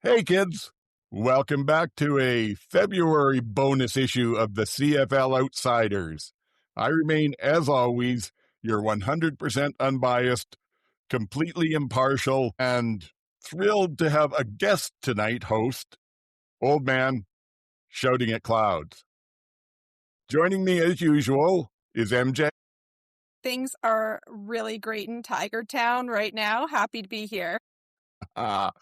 Hey kids, welcome back to a February bonus issue of the CFL Outsiders. I remain, as always, your 100% unbiased, completely impartial, and thrilled to have a guest tonight host, Old Man Shouting at Clouds. Joining me as usual is MJ. Things are really great in Tiger Town right now. Happy to be here. And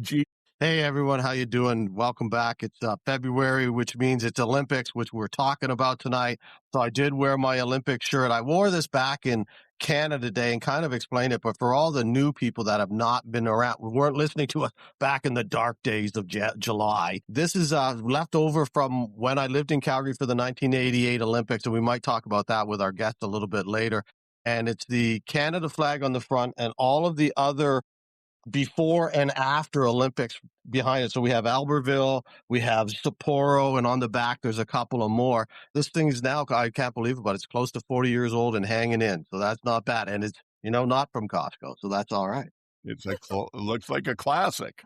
G. Hey everyone, how you doing? Welcome back. It's February, which means it's Olympics, which we're talking about tonight. So I did wear my Olympic shirt. I wore this back in Canada Day and kind of explained it, but for all the new people that have not been around, we weren't listening to us back in the dark days of July. This is left over from when I lived in Calgary for the 1988 Olympics, and we might talk about that with our guest a little bit later. And it's the Canada flag on the front and all of the other before and after Olympics behind it. So we have Albertville, we have Sapporo, and on the back there's a couple of more. This thing is now, I can't believe it, but it's close to 40 years old and hanging in. So that's not bad. And it's, not from Costco. So that's all right. It looks like a classic.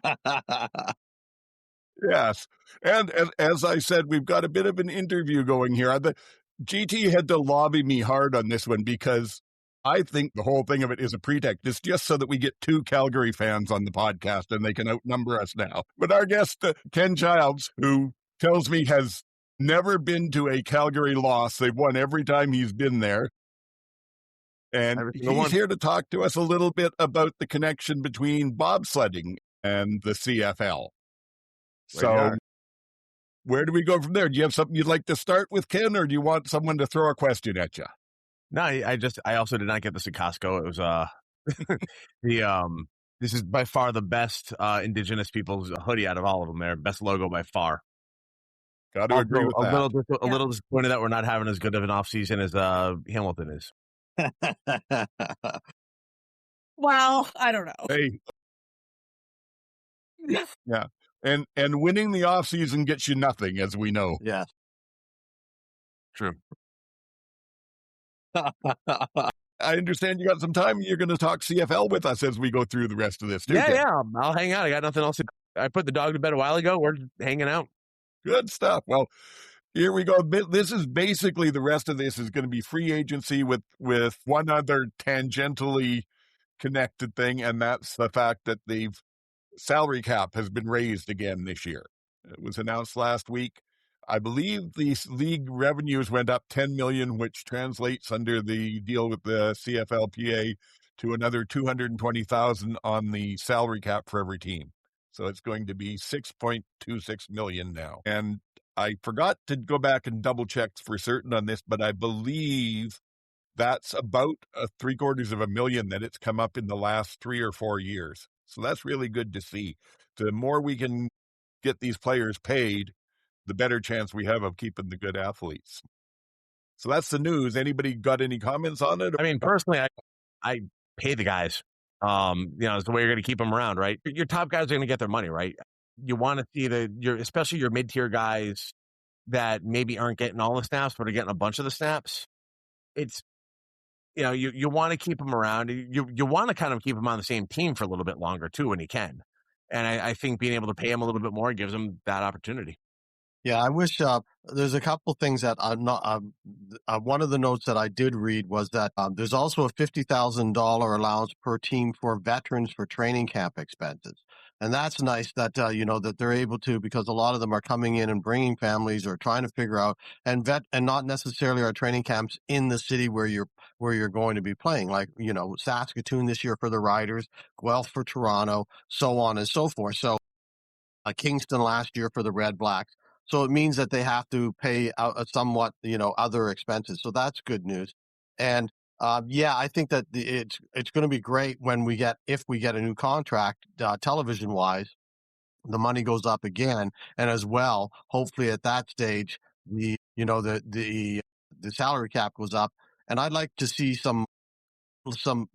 Yes. And as I said, we've got a bit of an interview going here. The GT had to lobby me hard on this one because I think the whole thing of it is a pretext. It's just so that we get 2 Calgary fans on the podcast and they can outnumber us now. But our guest, Ken Childs, who tells me has never been to a Calgary loss. They've won every time he's been there. And he's here to talk to us a little bit about the connection between bobsledding and the CFL. So where do we go from there? Do you have something you'd like to start with, Ken, or do you want someone to throw a question at you? No, I also did not get this at Costco. It was this is by far the best Indigenous people's hoodie out of all of them. Their best logo by far. Got to agree with that. A little disappointed that we're not having as good of an off season as Hamilton is. Well, I don't know. Hey. Yeah. And winning the off season gets you nothing, as we know. Yeah. True. I understand you got some time. You're going to talk CFL with us as we go through the rest of this, too. Yeah. I'll hang out. I got nothing else. I put the dog to bed a while ago. We're hanging out. Good stuff. Well, here we go. This is basically the rest of this is going to be free agency with one other tangentially connected thing, and that's the fact that the salary cap has been raised again this year. It was announced last week. I believe the league revenues went up $10 million, which translates under the deal with the CFLPA to another $220,000 on the salary cap for every team. So it's going to be $6.26 million now. And I forgot to go back and double check for certain on this, but I believe that's about $750,000 that it's come up in the last 3 or 4 years. So that's really good to see. The more we can get these players paid, the better chance we have of keeping the good athletes. So that's the news. Anybody got any comments on it? I mean, personally, I pay the guys. It's the way you're going to keep them around, right? Your top guys are going to get their money, right? You want to see especially your mid-tier guys that maybe aren't getting all the snaps, but are getting a bunch of the snaps. It's, you want to keep them around. You want to kind of keep them on the same team for a little bit longer too, when you can. And I think being able to pay them a little bit more gives them that opportunity. Yeah, I wish there's a couple things that I'm not. One of the notes that I did read was that there's also a $50,000 allowance per team for veterans for training camp expenses, and that's nice that that they're able to, because a lot of them are coming in and bringing families or trying to figure out and not necessarily our training camps in the city where you're going to be playing, like Saskatoon this year for the Riders, Guelph for Toronto, so on and so forth. So Kingston last year for the Redblacks. So it means that they have to pay somewhat, other expenses. So that's good news. And I think that it's going to be great if we get a new contract, television wise, the money goes up again, and as well, hopefully at that stage, the salary cap goes up, and I'd like to see some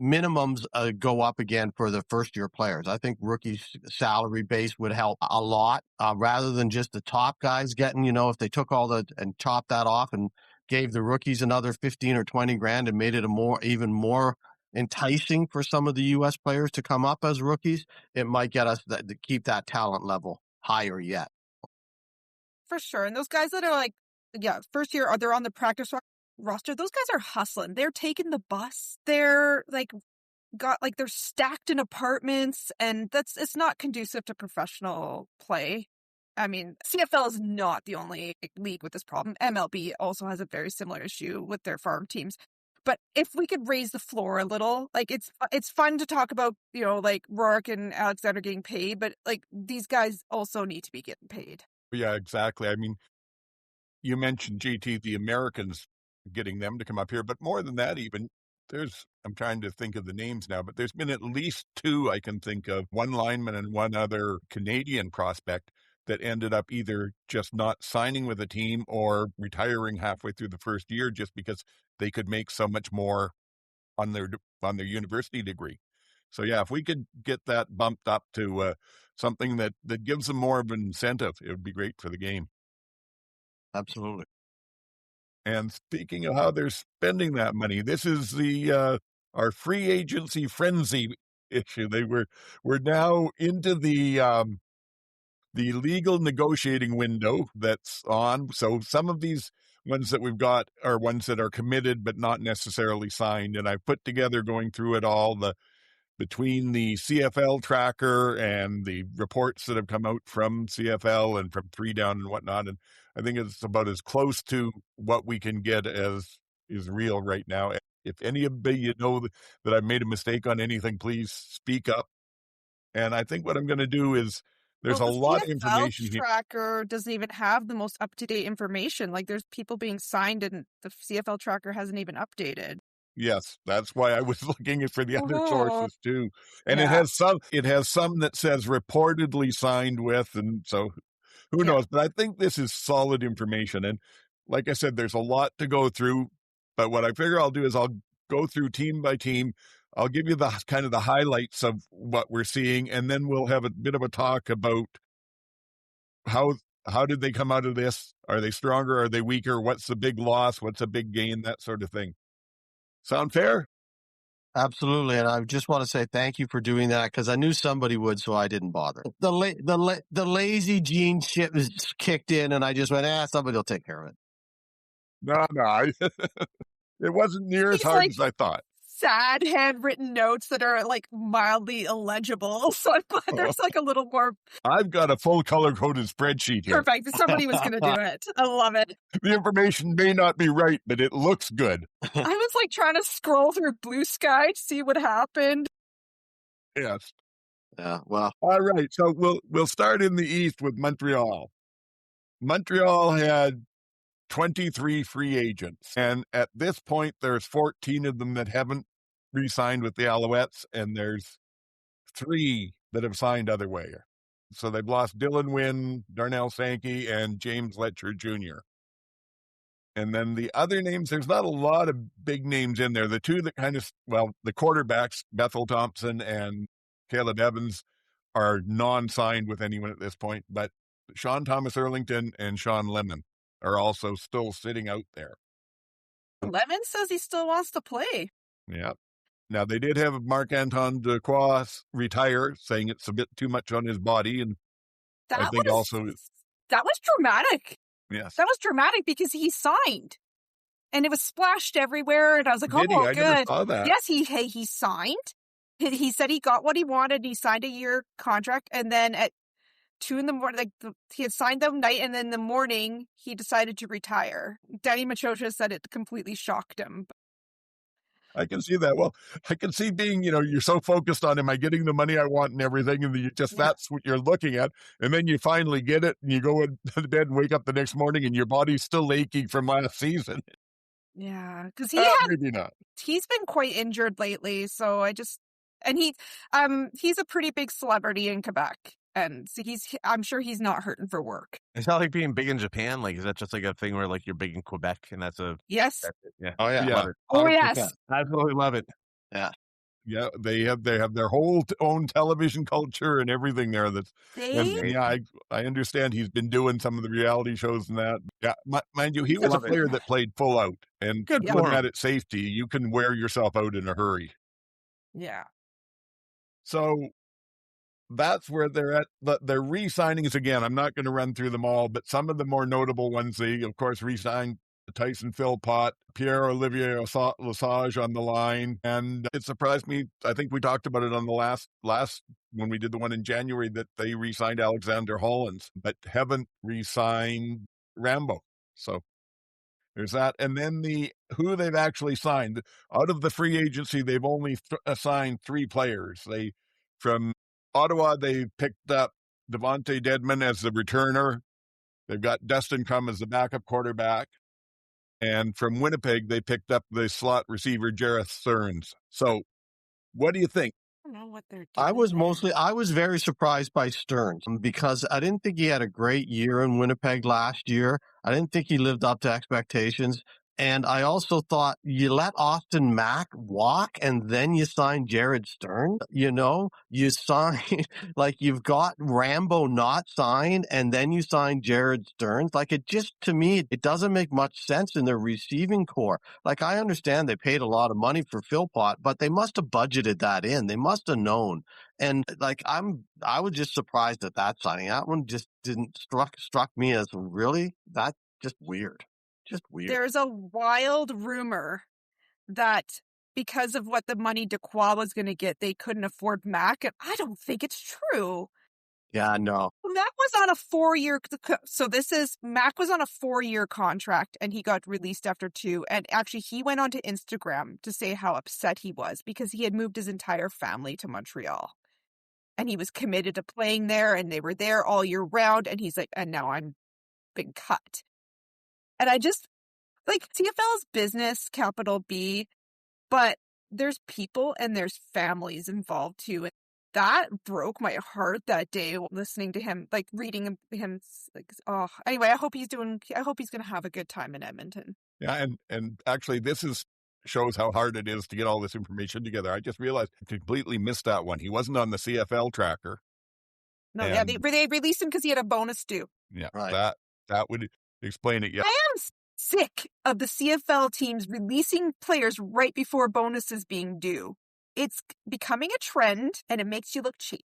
minimums go up again for the first year players. I think rookie salary base would help a lot, rather than just the top guys getting, if they took and chopped that off and gave the rookies another 15 or 20 grand and made it even more enticing for some of the U.S. players to come up as rookies, it might get us to keep that talent level higher yet. For sure. And those guys that are like, first year, they're on the practice roster. Those guys are hustling. They're taking the bus. They're they're stacked in apartments, and it's not conducive to professional play. I mean, CFL is not the only league with this problem. MLB also has a very similar issue with their farm teams. But if we could raise the floor a little, it's fun to talk about, Rourke and Alexander getting paid, but these guys also need to be getting paid. Yeah, exactly. I mean, you mentioned JT, the Americans, getting them to come up here, but more than that, even I'm trying to think of the names now, but there's been at least two I can think of, one lineman and one other Canadian prospect that ended up either just not signing with a team or retiring halfway through the first year just because they could make so much more on their university degree. So yeah, if we could get that bumped up to something that gives them more of an incentive, it would be great for the game. Absolutely. And speaking of how they're spending that money, this is our free agency frenzy issue. We're now into the legal negotiating window that's on. So some of these ones that we've got are ones that are committed but not necessarily signed. And I've put together, going through it all, between the CFL tracker and the reports that have come out from CFL and from 3 Down and whatnot. And I think it's about as close to what we can get as is real right now. If any of you know that I've made a mistake on anything, please speak up. And I think what I'm going to do is, there's a lot of information here. The CFL tracker doesn't even have the most up-to-date information. There's people being signed and the CFL tracker hasn't even updated. Yes, that's why I was looking for the other sources too. And it has some that says reportedly signed with, and so who knows? But I think this is solid information. And like I said, there's a lot to go through. But what I figure I'll do is I'll go through team by team. I'll give you the kind of the highlights of what we're seeing, and then we'll have a bit of a talk about how did they come out of this? Are they stronger? Are they weaker? What's the big loss? What's a big gain? That sort of thing. Sound fair? Absolutely. And I just want to say thank you for doing that, because I knew somebody would, so I didn't bother. The lazy gene shit was kicked in, and I just went, somebody will take care of it. No. It wasn't near as hard as I thought. Sad handwritten notes that are mildly illegible. So I'm glad there's a little more. I've got a full color coded spreadsheet here. Perfect. Somebody was going to do it. I love it. The information may not be right, but it looks good. I was trying to scroll through Blue Sky to see what happened. Yes. Yeah. Well. All right. So we'll start in the East with Montreal. Montreal had 23 free agents, and at this point there's 14 of them that haven't re-signed with the Alouettes, and there's 3 that have signed other way. So they've lost Dylan Wynn, Darnell Sankey, and James Letcher Jr. And then the other names, there's not a lot of big names in there. The 2 that the quarterbacks, Bethel Thompson and Caleb Evans, are non-signed with anyone at this point, but Sean Thomas Erlington and Sean Lemon are also still sitting out there. Lemon says he still wants to play. Yeah. Now, they did have Marc-Antoine Dequoy retire, saying it's a bit too much on his body. And that was dramatic. Yes. That was dramatic because he signed. And it was splashed everywhere. And I was like, good. I never saw that. Yes, he signed. He said he got what he wanted. He signed a year contract. And then at 2 a.m, he had signed that night, and then in the morning he decided to retire. Danny Machocha said it completely shocked him. I can see that. Well, I can see being, you're so focused on, am I getting the money I want and everything, and that's what you're looking at, and then you finally get it, and you go to bed and wake up the next morning, and your body's still aching from last season. Yeah, because maybe not. He's been quite injured lately, so he's a pretty big celebrity in Quebec. And so I'm sure he's not hurting for work. It's not like being big in Japan. Is that just a thing where you're big in Quebec and that's yes. Yeah. Oh yeah. Yeah. Oh yes. Absolutely love it. Yeah. Yeah. They have their whole own television culture and everything there. I understand he's been doing some of the reality shows and that. Yeah. Mind you, he was a player that played full out, and good looking at it safety, you can wear yourself out in a hurry. Yeah. So that's where they're at. Their re-signings, again, I'm not going to run through them all, but some of the more notable ones, they, of course, re-signed Tyson Philpott, Pierre-Olivier Lesage on the line. And it surprised me. I think we talked about it on the last when we did the one in January, that they re-signed Alexander Hollins, but haven't re-signed Rambo. So there's that. And then who they've actually signed. Out of the free agency, they've only assigned 3 players. From Ottawa, they picked up Devontae Dedmon as the returner. They've got Dustin Crum as the backup quarterback. And from Winnipeg, they picked up the slot receiver, Jareth Stearns. So what do you think? I don't know what they're doing. I was very surprised by Stearns because I didn't think he had a great year in Winnipeg last year. I didn't think he lived up to expectations. And I also thought you let Austin Mack walk and then you sign Jared Stern. You sign like you've got Rambo not signed and then you sign Jared Stearns. Like to me, it doesn't make much sense in their receiving core. Like I understand they paid a lot of money for Philpott, but they must have budgeted that in. They must have known. And like I was just surprised at that signing. That one just didn't struck me as really that's just weird. Just weird. There's a wild rumor that because of what the money Dequoy was going to get, they couldn't afford Mac, and I don't think it's true. Yeah, no. Mac was on a 4-year. So Mac was on a 4-year contract, and he got released after 2. And actually, he went onto Instagram to say how upset he was because he had moved his entire family to Montreal, and he was committed to playing there, and they were there all year round. And he's like, and now I'm been cut. And I just, like, CFL's business, capital B, but there's people and there's families involved too. And that broke my heart that day listening to him, like reading him. Like, oh, anyway, I hope he's going to have a good time in Edmonton. Yeah. And actually this shows how hard it is to get all this information together. I just realized I completely missed that one. He wasn't on the CFL tracker. No, yeah, they released him because he had a bonus due. Yeah, right. That would explain it. Yeah, I am sick of the CFL teams releasing players right before bonuses being due. It's becoming a trend, and it makes you look cheap.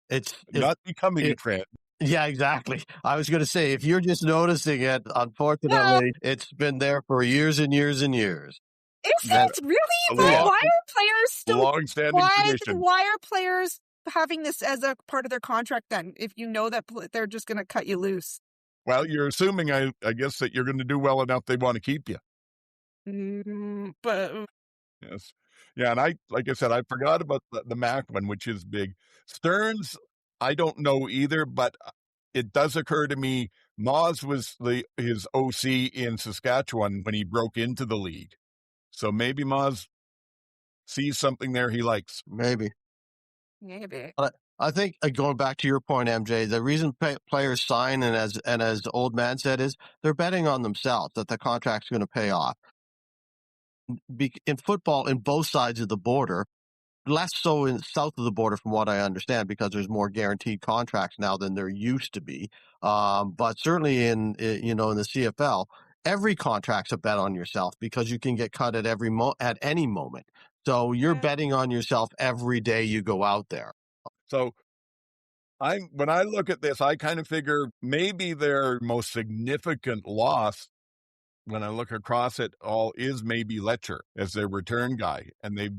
It's not becoming a trend. Yeah, exactly. I was going to say, if you're just noticing it, unfortunately, it's been there for years and years and years. Is it really? Why are players still long-standing tradition? Why are players having this as a part of their contract then, if you know that they're just going to cut you loose? Well, you're assuming, I guess, that you're going to do well enough they want to keep you. But yes. Yeah, and like I said, I forgot about the Mac one, which is big. Stearns, I don't know either, but it does occur to me, Moz was his OC in Saskatchewan when he broke into the league. So maybe Moz sees something there he likes. Maybe. I think going back to your point, MJ, the reason players sign and as the old man said is they're betting on themselves that the contract's going to pay off. In football, in both sides of the border, less so in south of the border, from what I understand, because there's more guaranteed contracts now than there used to be. But certainly in the CFL, every contract's a bet on yourself because you can get cut at at any moment. So you're betting on yourself every day you go out there. So when I look at this, I kind of figure maybe their most significant loss when I look across it all is maybe Letcher as their return guy. And they've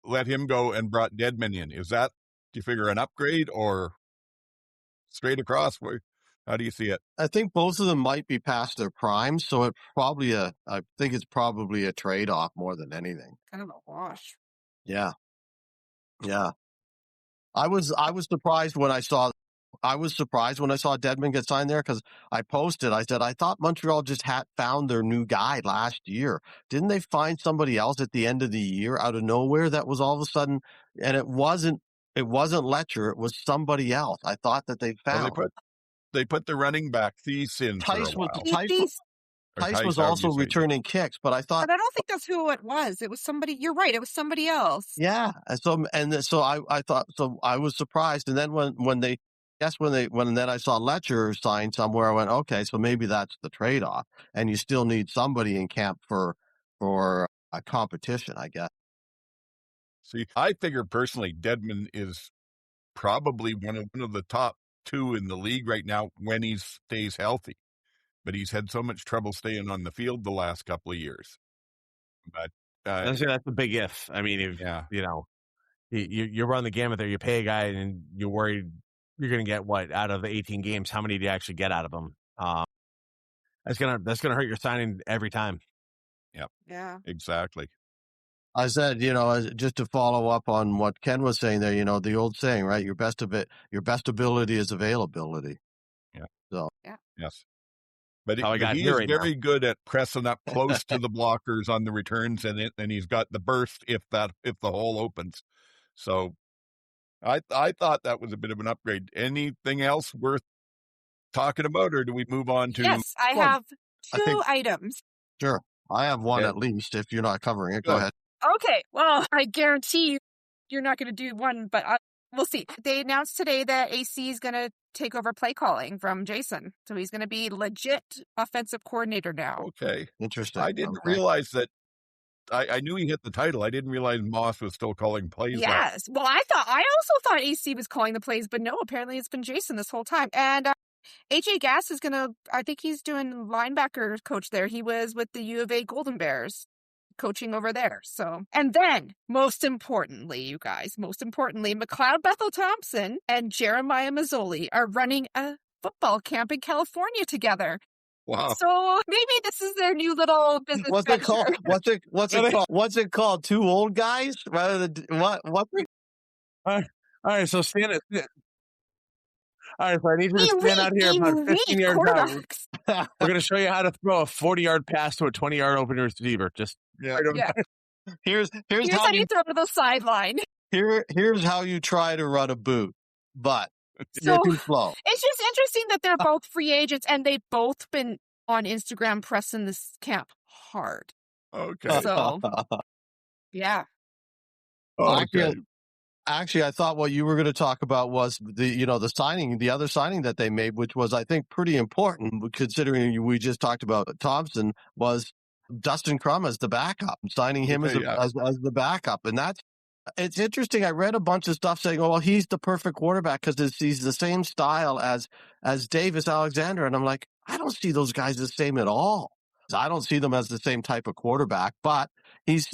let him go and brought Dedmon in. Is that, do you figure, an upgrade or straight across? How do you see it? I think both of them might be past their prime, so I think it's probably a trade-off more than anything. Kind of a wash. Yeah. I was surprised when I saw Dedmon get signed there because I posted. I said I thought Montreal just had found their new guy last year. Didn't they find somebody else at the end of the year out of nowhere that was all of a sudden? And it wasn't Letcher. It was somebody else. I thought that they found. Well, they put the running back Thies in Tice for a while. Tice was also returning kicks, but I thought. But I don't think that's who it was. It was somebody. You're right. It was somebody else. Yeah, and so I thought. So I was surprised, and then when then I saw Letcher sign somewhere, I went, okay, so maybe that's the trade off, and you still need somebody in camp for a competition, I guess. See, I figure personally, Dedmon is probably one of the top 2 in the league right now when he stays healthy. But he's had so much trouble staying on the field the last couple of years. But that's a big if. I mean, if you know, you run the gamut there, you pay a guy, and you're worried you're going to get what out of the 18 games? How many do you actually get out of him? That's gonna hurt your signing every time. Yeah. Exactly. I said, just to follow up on what Ken was saying there, the old saying, right? Your best ability is availability. Yeah. So yes. But How I got he here is right very good at pressing up close to the blockers on the returns, and he's got the burst if the hole opens. So I thought that was a bit of an upgrade. Anything else worth talking about, or do we move on to? Yes, I have two items. Sure. I have one Okay. at least, if you're not covering it. Go Good. ahead. Okay, well, I guarantee you're not going to do one, but we'll see. They announced today that AC is going to take over play calling from Jason. So he's going to be legit offensive coordinator now. Okay. Interesting. I didn't realize that. I knew he hit the title. I didn't realize Moss was still calling plays. Yes. Well, I also thought AC was calling the plays, but no, apparently it's been Jason this whole time. And AJ Gass is I think he's doing linebacker coach there. He was with the U of A Golden Bears coaching over there. So, and then most importantly, you guys, McLeod Bethel Thompson and Jeremiah Mazzoli are running a football camp in California together. Wow. So maybe this is their new little business. What's it called? What's it called? 2 old guys rather than what? All right, so stand it. All right, so I need you to stand out here about 15 yards out. We're going to show you how to throw a 40-yard pass to a 20-yard open receiver. Just Here's how you throw to the sideline. Here's how you try to run a boot, but so, you're too slow. It's just interesting that they're both free agents and they've both been on Instagram pressing this camp hard. Okay. So, yeah. Okay. Actually, I thought what you were going to talk about was the other signing that they made, which was, I think, pretty important considering we just talked about Thompson, was Dustin Crum as the backup, signing him as the backup. And it's interesting. I read a bunch of stuff saying, oh, well, he's the perfect quarterback because he's the same style as Davis Alexander. And I'm like, I don't see those guys the same at all. I don't see them as the same type of quarterback, but he's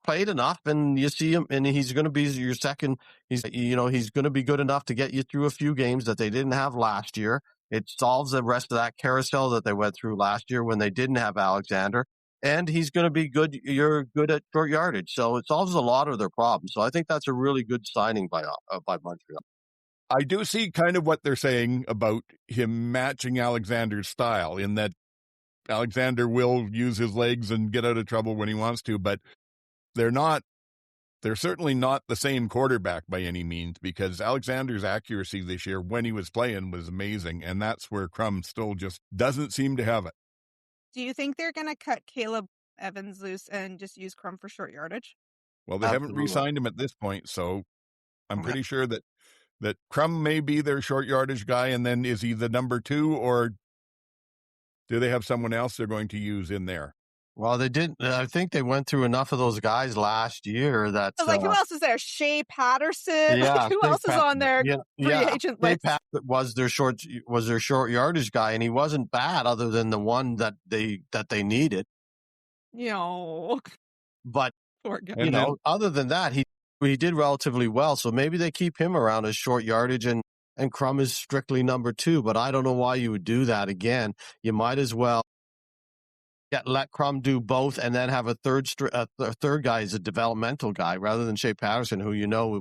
played enough, and you see him, and he's going to be your second. He's going to be good enough to get you through a few games that they didn't have last year. It solves the rest of that carousel that they went through last year when they didn't have Alexander, and he's going to be good. You're good at short yardage, so it solves a lot of their problems. So I think that's a really good signing by Montreal. I do see kind of what they're saying about him matching Alexander's style in that Alexander will use his legs and get out of trouble when he wants to, but they're certainly not the same quarterback by any means, because Alexander's accuracy this year when he was playing was amazing, and that's where Crum still just doesn't seem to have it. Do you think they're going to cut Caleb Evans loose and just use Crum for short yardage? Well, they haven't re-signed him at this point, so I'm pretty sure that Crum may be their short yardage guy, and then is he the number 2, or do they have someone else they're going to use in there? Well, they didn't. I think they went through enough of those guys last year that. Who else is there? Shea Patterson. Yeah, who else is on their free agent list? Shea Patterson was their short yardage guy, and he wasn't bad, other than the one that they needed. But poor guy. other than that, he did relatively well. So maybe they keep him around as short yardage, and Crum is strictly number 2. But I don't know why you would do that again. You might as well let Crum do both, and then have a third guy as a developmental guy rather than Shea Patterson, who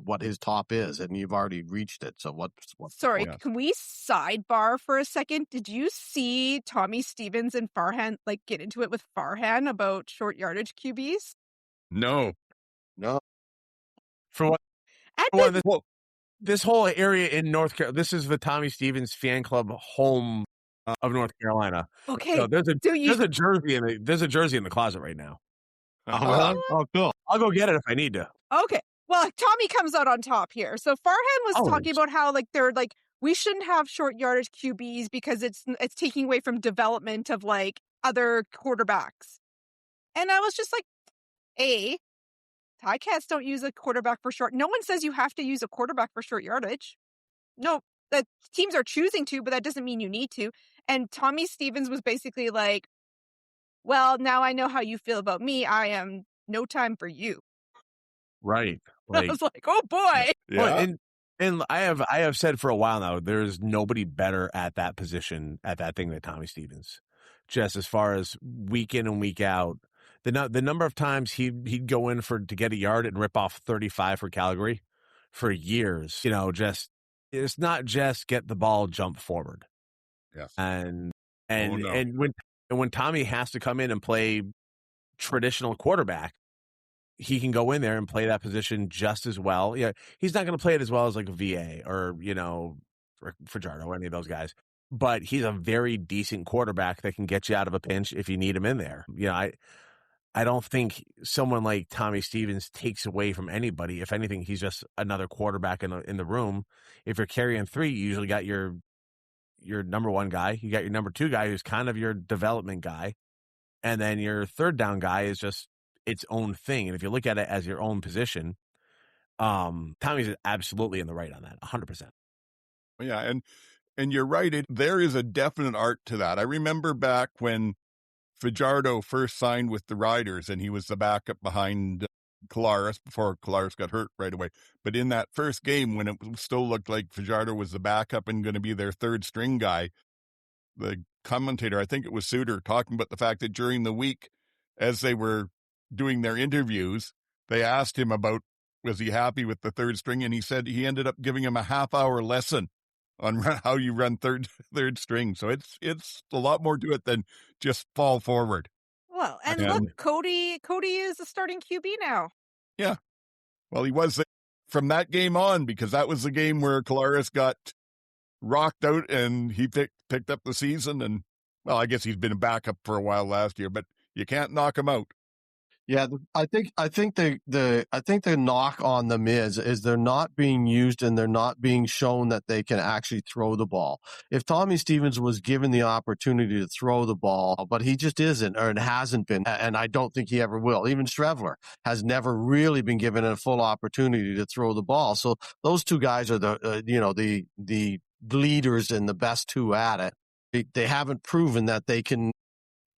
what his top is, and you've already reached it. So what? Sorry, can we sidebar for a second? Did you see Tommy Stevens and Farhan get into it with Farhan about short yardage QBs? No. For what? This whole area in North Carolina, this is the Tommy Stevens fan club home of North Carolina. Okay. So there's a jersey in the closet right now. Oh, cool. I'll go get it if I need to. Okay. Well, Tommy comes out on top here. So Farhan was talking about how they're we shouldn't have short yardage QBs because it's taking away from development of other quarterbacks. And I was just like, Ticats don't use a quarterback for short. No one says you have to use a quarterback for short yardage. No, the teams are choosing to, but that doesn't mean you need to. And Tommy Stevens was basically like, well, now I know how you feel about me. I am no time for you. Right. I was like, oh boy. Yeah. Well, and I have said for a while now, there's nobody better at that position, at that thing than Tommy Stevens. Just as far as week in and week out, the number of times he'd go in to get a yard and rip off 35 for Calgary for years. Just it's not just get the ball, jump forward. Yes. And when Tommy has to come in and play traditional quarterback, he can go in there and play that position just as well. Yeah, he's not going to play it as well as like a VA or Fajardo or any of those guys. But he's a very decent quarterback that can get you out of a pinch if you need him in there. I don't think someone like Tommy Stevens takes away from anybody. If anything, he's just another quarterback in the room. If you're carrying three, you usually got your number one guy. You got your number two guy who's kind of your development guy. And then your third down guy is just its own thing. And if you look at it as your own position, Tommy's absolutely in the right on that, 100%. Yeah, and you're right. There is a definite art to that. I remember back when Fajardo first signed with the Riders, and he was the backup behind Collaros before Collaros got hurt right away. But in that first game, when it still looked like Fajardo was the backup and going to be their third string guy, the commentator, I think it was Suter, talking about the fact that during the week, as they were doing their interviews, they asked him about, was he happy with the third string? And he said he ended up giving him a half-hour lesson on how you run third string. So it's a lot more to it than just fall forward. Well, and look, Cody is a starting QB now. Yeah. Well, he was from that game on, because that was the game where Collaros got rocked out and he picked up the season. And, well, I guess he's been a backup for a while last year, but you can't knock him out. Yeah, I think the knock on them is they're not being used and they're not being shown that they can actually throw the ball. If Tommy Stevens was given the opportunity to throw the ball, but he just isn't, or it hasn't been, and I don't think he ever will. Even Strevler has never really been given a full opportunity to throw the ball. So those two guys are the leaders and the best two at it. They haven't proven that they can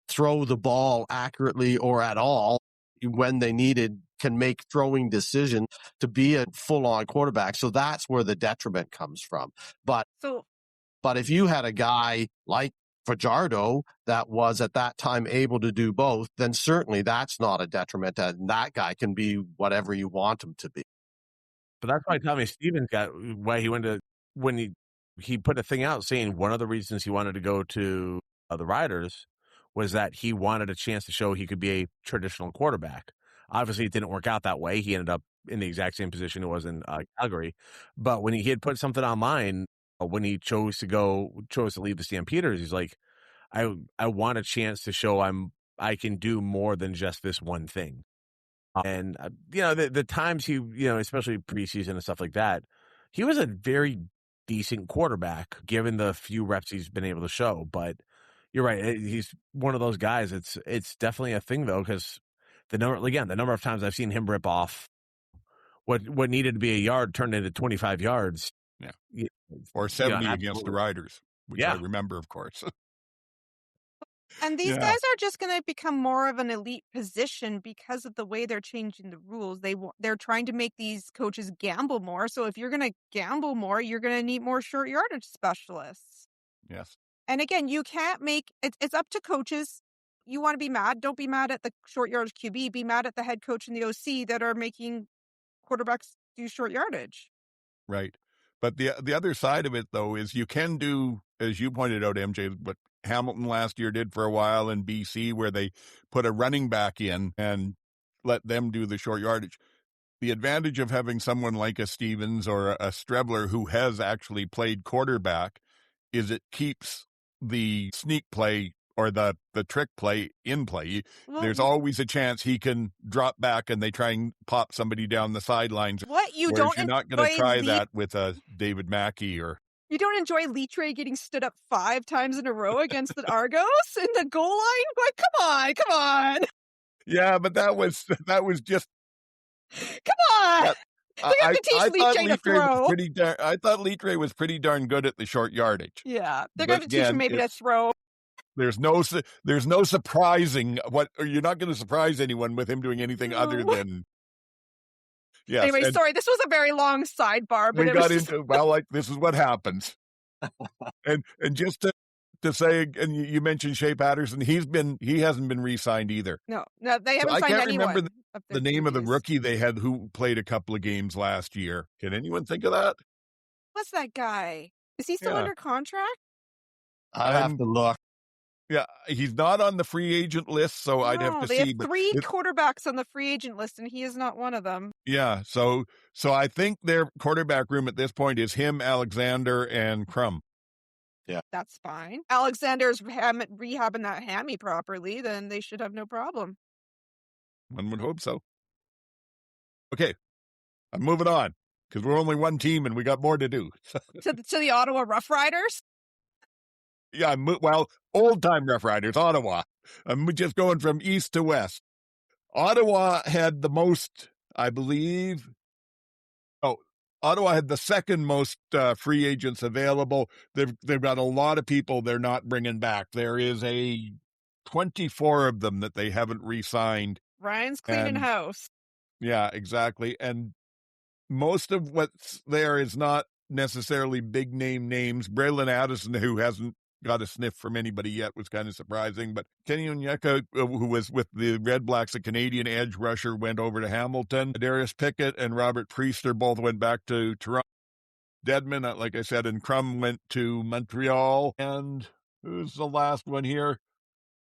throw the ball accurately or at all when they can make throwing decisions to be a full-on quarterback. So that's where the detriment comes from. But if you had a guy like Fajardo that was at that time able to do both, then certainly that's not a detriment, and that guy can be whatever you want him to be. But that's why Tommy Stevens why he went to, when he put a thing out saying one of the reasons he wanted to go to the Riders was that he wanted a chance to show he could be a traditional quarterback. Obviously, it didn't work out that way. He ended up in the exact same position he was in Calgary. But when he had put something online, when he chose to leave the Stampeders, he's like, I want a chance to show I can do more than just this one thing. And, the times he, especially preseason and stuff like that, he was a very decent quarterback given the few reps he's been able to show. But you're right. He's one of those guys. It's definitely a thing though, because the number of times I've seen him rip off what needed to be a yard turned into 25 yards. Yeah, or 70 against the Riders, which I remember, of course. And these guys are just going to become more of an elite position because of the way they're changing the rules. They're trying to make these coaches gamble more. So if you're going to gamble more, you're going to need more short yardage specialists. Yes. And again, you can't make it's up to coaches. You want to be mad? Don't be mad at the short yardage QB. Be mad at the head coach and the OC that are making quarterbacks do short yardage. Right. But the other side of it, though, is you can do, as you pointed out, MJ, what Hamilton last year did for a while in BC, where they put a running back in and let them do the short yardage. The advantage of having someone like a Stevens or a Strebler who has actually played quarterback is it keeps the sneak play or the trick play in play. There's always a chance he can drop back and they try and pop somebody down the sidelines. You're not going to try that with a David Mackey or. You don't enjoy Litre getting stood up 5 times in a row against the Argos in the goal line? Like, come on. Yeah, but that was just Come on. Yeah, They're going to have to teach Leach to throw. I thought Leach was pretty darn good at the short yardage. Yeah, they're going to have to teach him maybe to throw. There's no surprising you're not going to surprise anyone with him doing anything other than. Yes. Anyway, sorry, this was a very long sidebar, but we got into this is what happens. and just to say, and you mentioned Shea Patterson, he hasn't been re-signed either. No, they haven't signed anyone. I can't remember the name of the rookie they had who played a couple of games last year. Can anyone think of that? What's that guy? Is he still under contract? I have to look. Yeah, he's not on the free agent list, so I'd have to see. They have three quarterbacks on the free agent list, and he is not one of them. Yeah, so I think their quarterback room at this point is him, Alexander, and Crum. Yeah, that's fine. Alexander's rehabbing that hammy properly, then they should have no problem. One would hope so. Okay, I'm moving on because we're only one team and we got more to do. to the Ottawa Roughriders. Yeah, old-time Roughriders, Ottawa. I'm just going from east to west. Ottawa had the most, I believe. Ottawa had the second most free agents available. They've got a lot of people they're not bringing back. There is 24 of them that they haven't re-signed. Ryan's cleaning house. Yeah, exactly. And most of what's there is not necessarily big names. Braylon Addison, who hasn't got a sniff from anybody yet, was kind of surprising. But Kenny Onyeka, who was with the Redblacks, a Canadian edge rusher, went over to Hamilton. Darius Pickett and Robert Priester both went back to Toronto. Dedman, like I said, and Crum went to Montreal. And who's the last one here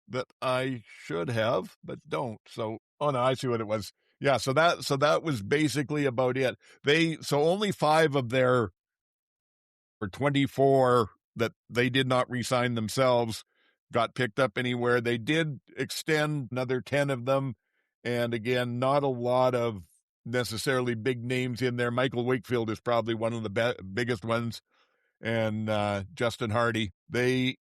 that I should have, but don't? So, no, I see what it was. Yeah, so that was basically about it. Only 5 of their 24 that they did not re-sign themselves got picked up anywhere. They did extend another 10 of them. And again, not a lot of necessarily big names in there. Michael Wakefield is probably one of the biggest ones. And Justin Hardy. They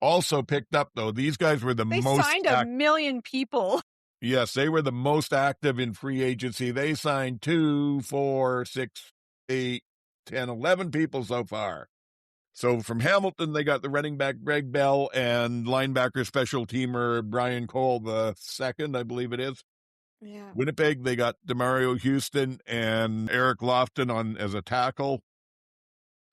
also picked up, though, these guys were They signed a million people. Yes, they were the most active in free agency. They signed 2, 4, 6, 8, 10, 11 people so far. So from Hamilton, they got the running back Greg Bell and linebacker special teamer Brian Cole the second, I believe it is. Yeah. Winnipeg, they got DeMario Houston and Eric Lofton as a tackle.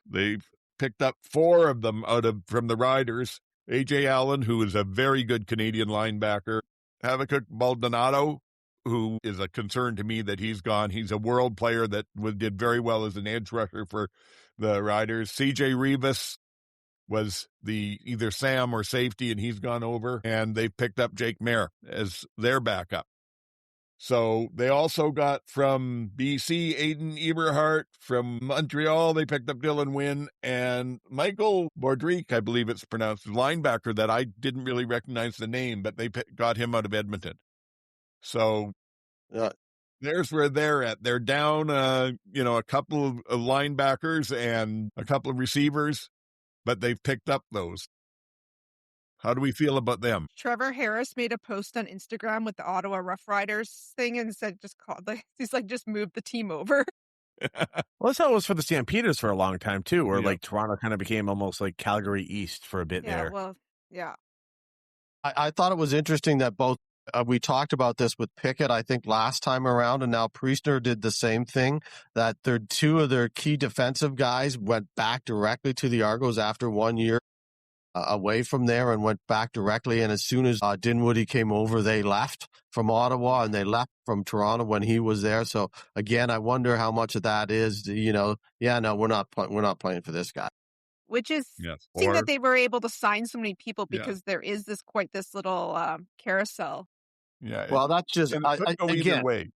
They've picked up 4 of them from the Riders. A.J. Allen, who is a very good Canadian linebacker. Habakkuk Baldonado, who is a concern to me that he's gone. He's a world player that did very well as an edge rusher for the Riders. C.J. Rivas was the either Sam or safety, and he's gone over. And they've picked up Jake Mayer as their backup. So they also got from BC, Aiden Eberhardt. From Montreal, they picked up Dylan Wynn. And Michael Bordrique, I believe it's pronounced, linebacker that I didn't really recognize the name, but they got him out of Edmonton. So there's where they're at. They're down, a couple of linebackers and a couple of receivers, but they've picked up those. How do we feel about them? Trevor Harris made a post on Instagram with the Ottawa Roughriders thing and said, just move the team over. Well, that's how it was for the Stampeders for a long time, too, where Toronto kind of became almost like Calgary East for a bit there. Well, yeah. I thought it was interesting that both we talked about this with Pickett, I think, last time around, and now Priester did the same thing, that 2 of their key defensive guys went back directly to the Argos after 1 year away from there and went back directly. And as soon as Dinwiddie came over, they left from Ottawa and they left from Toronto when he was there. So again, I wonder how much of that is, we're not playing for this guy. Which is seeing that they were able to sign so many people because there is this little carousel. Yeah. Well, that's just either way.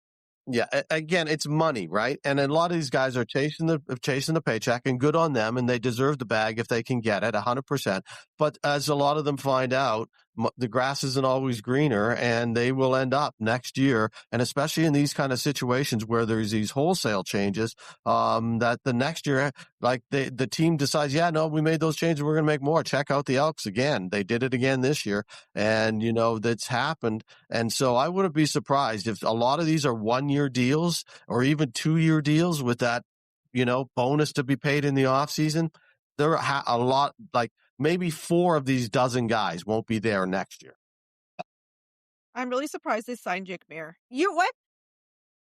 Yeah, again, it's money, right? And a lot of these guys are chasing the paycheck, and good on them, and they deserve the bag if they can get it, 100%. But as a lot of them find out, the grass isn't always greener, and they will end up next year. And especially in these kind of situations where there's these wholesale changes, that the next year, like the team decides, yeah, no, we made those changes. We're going to make more. Check out the Elks again. They did it again this year. And, that's happened. And so I wouldn't be surprised if a lot of these are 1-year deals or even 2-year deals with that, bonus to be paid in the off season. There are a lot, like maybe 4 of these dozen guys won't be there next year. I'm really surprised they signed Jake Mayer. You what?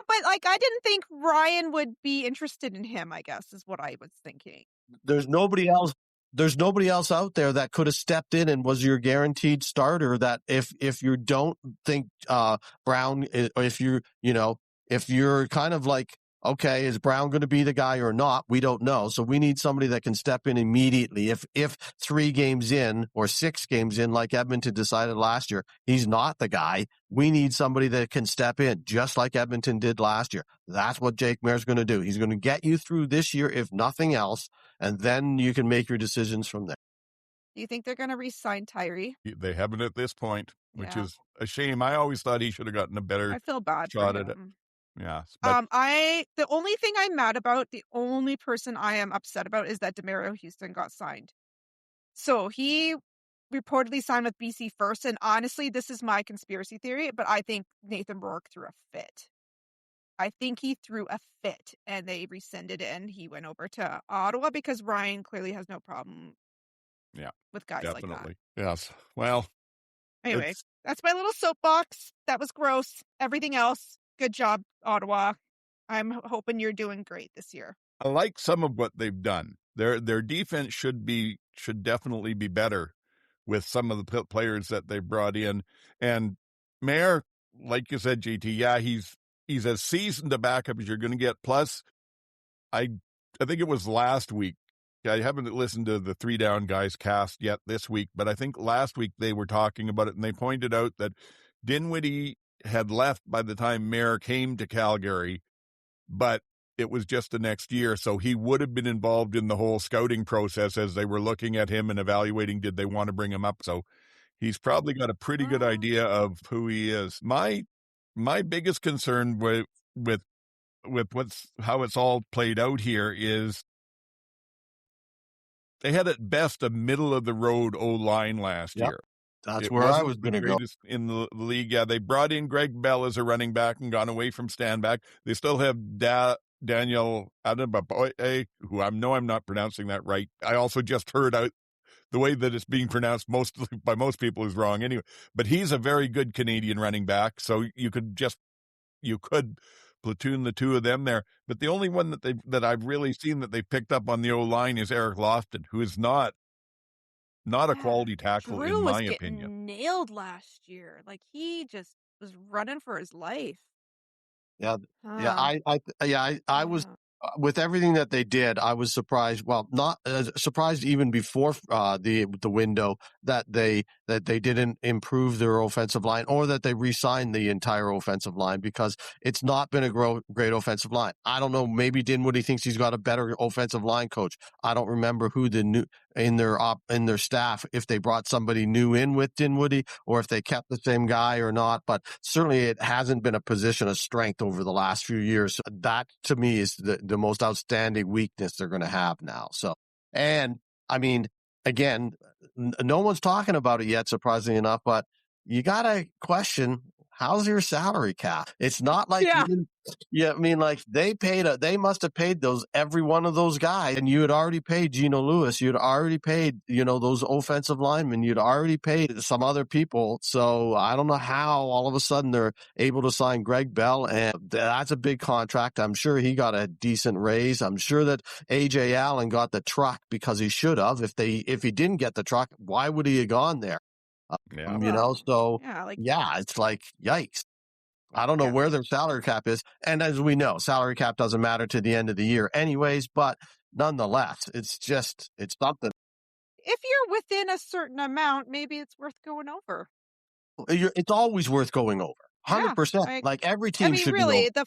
But I didn't think Ryan would be interested in him, I guess, is what I was thinking. There's nobody else out there that could have stepped in and was your guaranteed starter. That if you don't think Brown, or if you're kind of like, okay, is Brown going to be the guy or not? We don't know. So we need somebody that can step in immediately. If 3 games in or 6 games in, like Edmonton decided last year, he's not the guy. We need somebody that can step in, just like Edmonton did last year. That's what Jake Mayer's going to do. He's going to get you through this year, if nothing else, and then you can make your decisions from there. Do you think they're going to re-sign Tyree? They haven't at this point, which Yeah. is a shame. I always thought he should have gotten a better I feel bad shot for at it. him. Yeah. But The only thing I'm mad about, the only person I am upset about is that DeMario Houston got signed. So he reportedly signed with BC first, and honestly, this is my conspiracy theory, but I think Nathan Rourke threw a fit. I think he threw a fit, and they rescinded it, and he went over to Ottawa because Ryan clearly has no problem with guys like that. definitely. Yes. Well, Anyway, it's- that's my little soapbox. That was gross. Everything else, good job, Ottawa. I'm hoping you're doing great this year. I like some of what they've done. Their defense should definitely be better with some of the players that they brought in. And Mayer, like you said, JT, yeah, he's as seasoned a backup as you're going to get. Plus, I think it was last week. I haven't listened to the 3 Down Guys cast yet this week, but I think last week they were talking about it, and they pointed out that Dinwiddie had left by the time Mayer came to Calgary, but it was just the next year. So he would have been involved in the whole scouting process as they were looking at him and evaluating, did they want to bring him up? So he's probably got a pretty good idea of who he is. My biggest concern with how it's all played out here is they had at best a middle of the road O-line last year. That's where I was going to go. In the league. Yeah, they brought in Greg Bell as a running back and gone away from Stanback. They still have Daniel Adebaboye, who I'm not pronouncing that right. I also just heard out the way that it's being pronounced by most people is wrong anyway. But he's a very good Canadian running back, so you could platoon the 2 of them there. But the only one that I've really seen that they picked up on the O-line is Eric Lofton, who is not a quality tackle Drew in my was opinion. getting nailed last year. He just was running for his life. Yeah, I was with everything that they did. I was surprised. Well, not surprised even before the window that they didn't improve their offensive line or that they re-signed the entire offensive line, because it's not been a great offensive line. I don't know. Maybe Dinwiddie thinks he's got a better offensive line coach. I don't remember who the new in their staff, if they brought somebody new in with Dinwiddie or if they kept the same guy or not. But certainly it hasn't been a position of strength over the last few years. That to me is the most outstanding weakness they're going to have now. So, and I mean, again, no one's talking about it yet, surprisingly enough, but you got to question, how's your salary cap? It's not like, I mean, like they must have paid every one of those guys, and you had already paid Geno Lewis. You'd already paid, those offensive linemen. You'd already paid some other people. So I don't know how all of a sudden they're able to sign Greg Bell, and that's a big contract. I'm sure he got a decent raise. I'm sure that AJ Allen got the truck because he should have. If he didn't get the truck, why would he have gone there? It's like, yikes. I don't know where their salary cap is. And as we know, salary cap doesn't matter to the end of the year anyways, but nonetheless, it's something. If you're within a certain amount, maybe it's worth going over. It's always worth going over. 100%. Like every team should really, the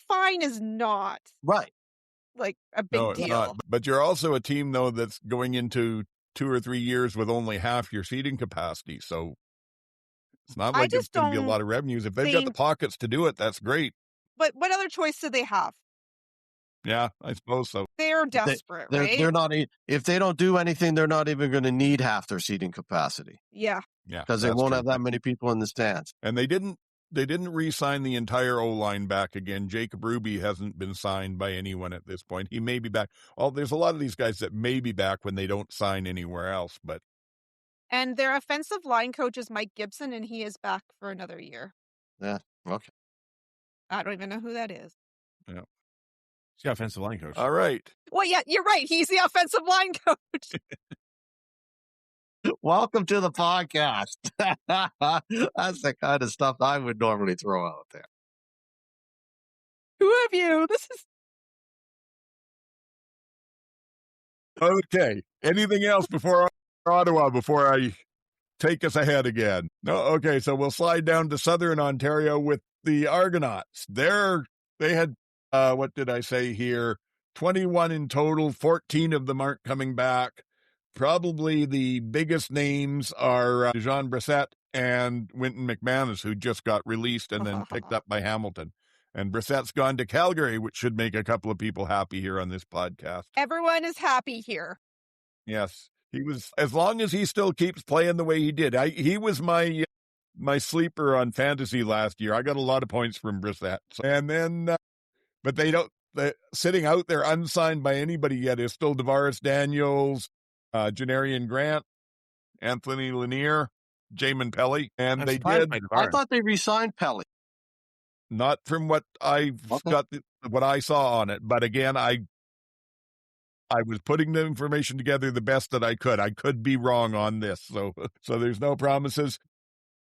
fine is not right. Like a big deal. Not. But you're also a team, though, that's going into 2 or 3 years with only half your seating capacity. So It's not I like it's just going to be a don't lot of revenues. If they've got the think- pockets to do it, that's great. But what other choice do they have? Yeah, I suppose so. They're desperate, right? They're not. If they don't do anything, they're not even going to need half their seating capacity. Yeah. Yeah, because they that's won't true. have that many people in the stands. And they didn't re-sign the entire O-line back again. Jacob Ruby hasn't been signed by anyone at this point. He may be back. There's a lot of these guys that may be back when they don't sign anywhere else. But And their offensive line coach is Mike Gibson, and he is back for another year. Yeah. Okay. I don't even know who that is. yeah. He's the offensive line coach. All right. Well, yeah, you're right. He's the offensive line coach. Welcome to the podcast. That's the kind of stuff I would normally throw out there. Who have you? This is Okay. Anything else before Ottawa, before I take us ahead again? No. Okay. So we'll slide down to Southern Ontario with the Argonauts. They had, what did I say here? 21 in total. 14 of them aren't coming back. Probably the biggest names are Jean Brissett and Winton McManus, who just got released and then picked up by Hamilton. And Brissett's gone to Calgary, which should make a couple of people happy here on this podcast. everyone is happy here. Yes. He was, as long as he still keeps playing the way he did. He was my sleeper on fantasy last year. I got a lot of points from Brissett. And then, but sitting out there unsigned by anybody yet is still Tavares Daniels, Janarian Grant, Anthony Lanier, Jamin Pelly. And I'm they surprised did, by I Tavares. thought they re-signed Pelly. not from what what I saw on it. But again, I was putting the information together the best that I could. I could be wrong on this. So there's no promises.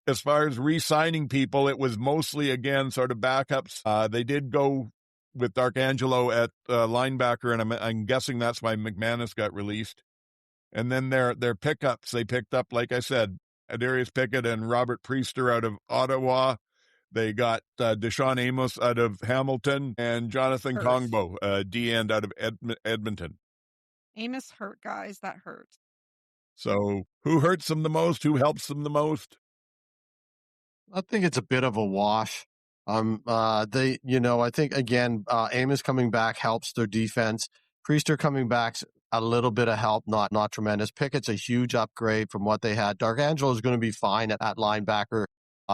As far as re-signing people, it was mostly, again, sort of backups. They did go with D'Arcangelo at linebacker, and I'm guessing that's why McManus got released. And then their pickups, they picked up, like I said, Adarius Pickett and Robert Priester out of Ottawa. They got Deshaun Amos out of Hamilton and Jonathan Hurts. Kongbo, D-end out of Edmonton. Amos hurt, guys. That hurts. So who hurts them the most? Who helps them the most? I think it's a bit of a wash. I think again, Amos coming back helps their defense. Priester coming back's a little bit of help, not tremendous. Pickett's a huge upgrade from what they had. D'Arcangelo is going to be fine at linebacker.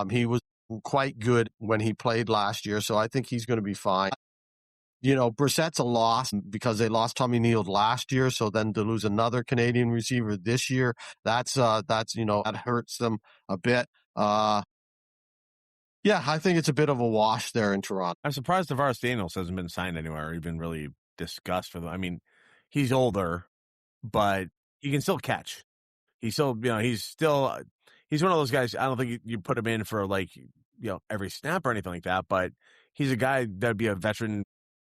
He was quite good when he played last year, so I think he's going to be fine. Brissett's a loss because they lost Tommy Neal last year, so then to lose another Canadian receiver this year, that hurts them a bit. Yeah, I think it's a bit of a wash there in Toronto. I'm surprised Tavares Daniels hasn't been signed anywhere or even really discussed for them. I mean, he's older, but he can still catch. He's still, he's one of those guys. I don't think you put him in for every snap or anything like that, but he's a guy that'd be a veteran,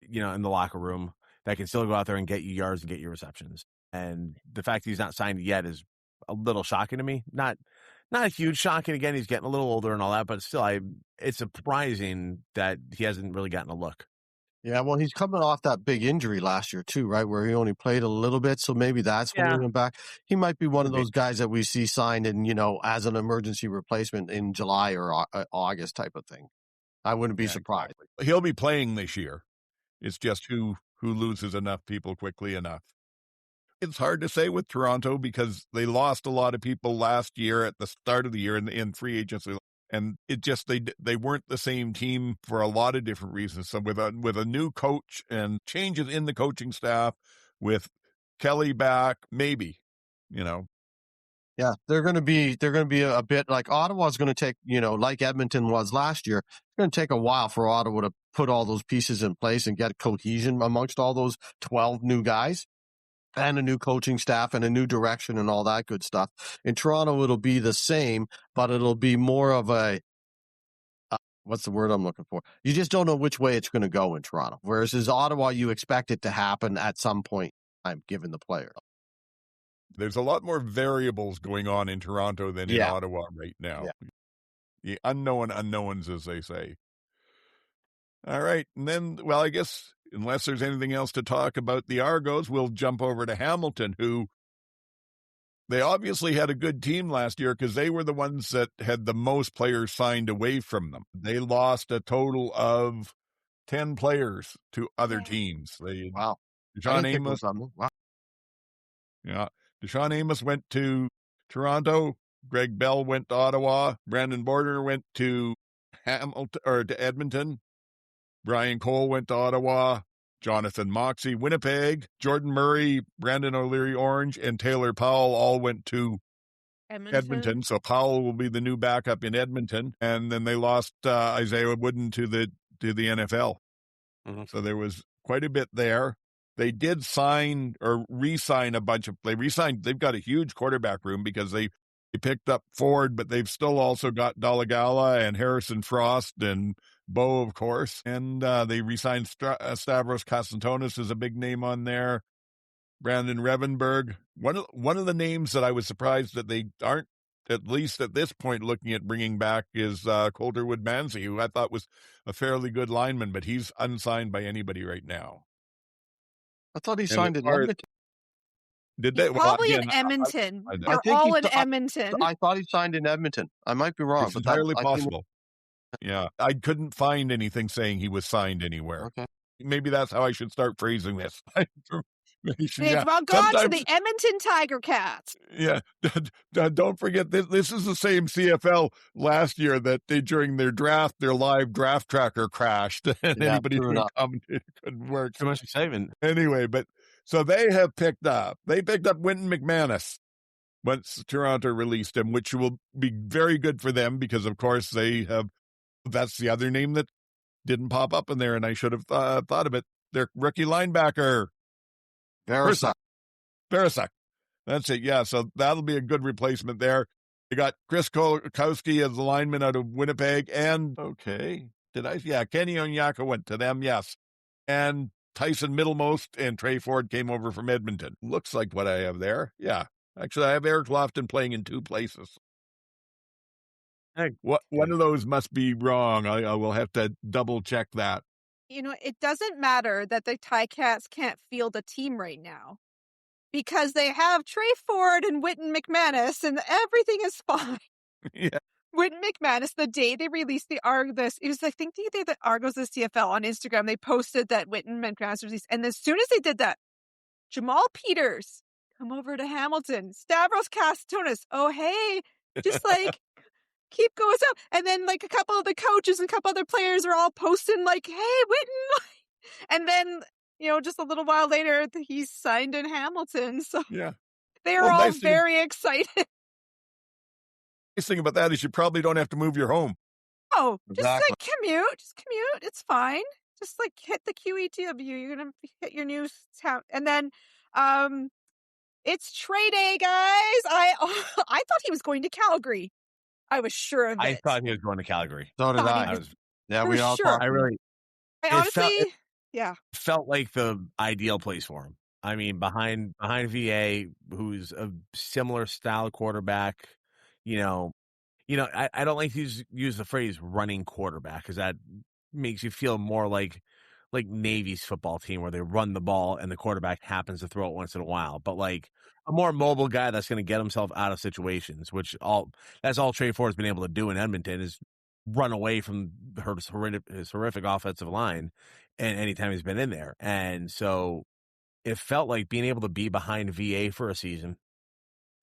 in the locker room that can still go out there and get you yards and get you receptions. And the fact that he's not signed yet is a little shocking to me. Not a huge shocking. Again, he's getting a little older and all that, but still, it's surprising that he hasn't really gotten a look. Yeah, well, he's coming off that big injury last year too, right? Where he only played a little bit, so maybe that's holding him back. He might be one of those guys that we see signed in, as an emergency replacement in July or August type of thing. I wouldn't be surprised. Exactly. He'll be playing this year. It's just who loses enough people quickly enough. It's hard to say with Toronto because they lost a lot of people last year at the start of the year in free agency. And it just, they weren't the same team for a lot of different reasons. So with a new coach and changes in the coaching staff, with Kelly back, maybe, Yeah, they're going to be a bit like Ottawa's going to take, like Edmonton was last year. It's going to take a while for Ottawa to put all those pieces in place and get cohesion amongst all those 12 new guys and a new coaching staff and a new direction and all that good stuff. In Toronto, it'll be the same, but it'll be more of a, what's the word I'm looking for? You just don't know which way it's going to go in Toronto. Whereas in Ottawa, you expect it to happen at some point in time, given the player. There's a lot more variables going on in Toronto than in Ottawa right now. Yeah. The unknown unknowns, as they say. All right. And then, well, I guess unless there's anything else to talk about the Argos, we'll jump over to Hamilton, who they obviously had a good team last year because they were the ones that had the most players signed away from them. They lost a total of 10 players to other teams. Wow. Deshaun Amos. Wow. Yeah. Deshaun Amos went to Toronto. Greg Bell went to Ottawa. Brandon Border went to Edmonton. Brian Cole went to Ottawa. Jonathan Moxey, Winnipeg. Jordan Murray, Brandon O'Leary, Orange, and Taylor Powell all went to Edmonton. So Powell will be the new backup in Edmonton. And then they lost Isaiah Wooden to the NFL. Mm-hmm. So there was quite a bit there. They did sign or re-sign a bunch of. They've got a huge quarterback room because they picked up Ford, but they've still also got Dalagala and Harrison Frost and Bo, of course. And they re-signed Stavros Kasantonis is a big name on there. Brandon Revenberg. One of the names that I was surprised that they aren't, at least at this point, looking at bringing back is Coulter Woodmansey, who I thought was a fairly good lineman, but he's unsigned by anybody right now. I thought he signed in Edmonton. Did they? Probably in Edmonton. They're all in Edmonton. I thought he signed in Edmonton. I might be wrong. It's entirely possible. Yeah. I couldn't find anything saying he was signed anywhere. Okay. Maybe that's how I should start phrasing this. Well, gone to the Edmonton Tiger Cats. Yeah. Don't forget, this is the same CFL last year that during their live draft tracker crashed. And anybody who commentated couldn't work. Too much excitement. Anyway, but so they picked up Wynton McManus once Toronto released him, which will be very good for them because, of course, that's the other name that didn't pop up in there, and I should have thought of it. Their rookie linebacker, Barasak. That's it, yeah. So that'll be a good replacement there. They got Chris Kowski as the lineman out of Winnipeg, and Kenny Onyaka went to them, yes. And Tyson Middlemost and Trey Ford came over from Edmonton. Looks like what I have there. Yeah. Actually, I have Eric Lofton playing in 2 places. One of those must be wrong. I will have to double check that. It doesn't matter that the Ticats can't field a team right now because they have Trey Ford and Wynton McManus and everything is fine. Yeah. Wynton McManus, the day they released the Argos, it was, I think, the day that Argos, the CFL on Instagram, they posted that Wynton McManus released. And as soon as they did that, Jamal Peters, come over to Hamilton. Stavros Kasantonis, oh, hey, just keep going up. And then a couple of the coaches and a couple other players are all posting hey, Wynton. And then, just a little while later, he's signed in Hamilton. So yeah, they're all very excited. The nice thing about that is you probably don't have to move your home. Oh, exactly. Commute. Just commute. It's fine. Just hit the QETW. You're going to hit your new town. And then it's Trey Day, guys. I thought he was going to Calgary. I was sure of it. I thought he was going to Calgary. So did I. We all thought. Felt like the ideal place for him. I mean, behind VA, who's a similar style quarterback. I don't like to use the phrase running quarterback because that makes you feel more like Navy's football team where they run the ball and the quarterback happens to throw it once in a while. But a more mobile guy that's going to get himself out of situations, that's all Trey Ford's been able to do in Edmonton is run away from his horrific offensive line and anytime he's been in there. And so it felt like being able to be behind VA for a season,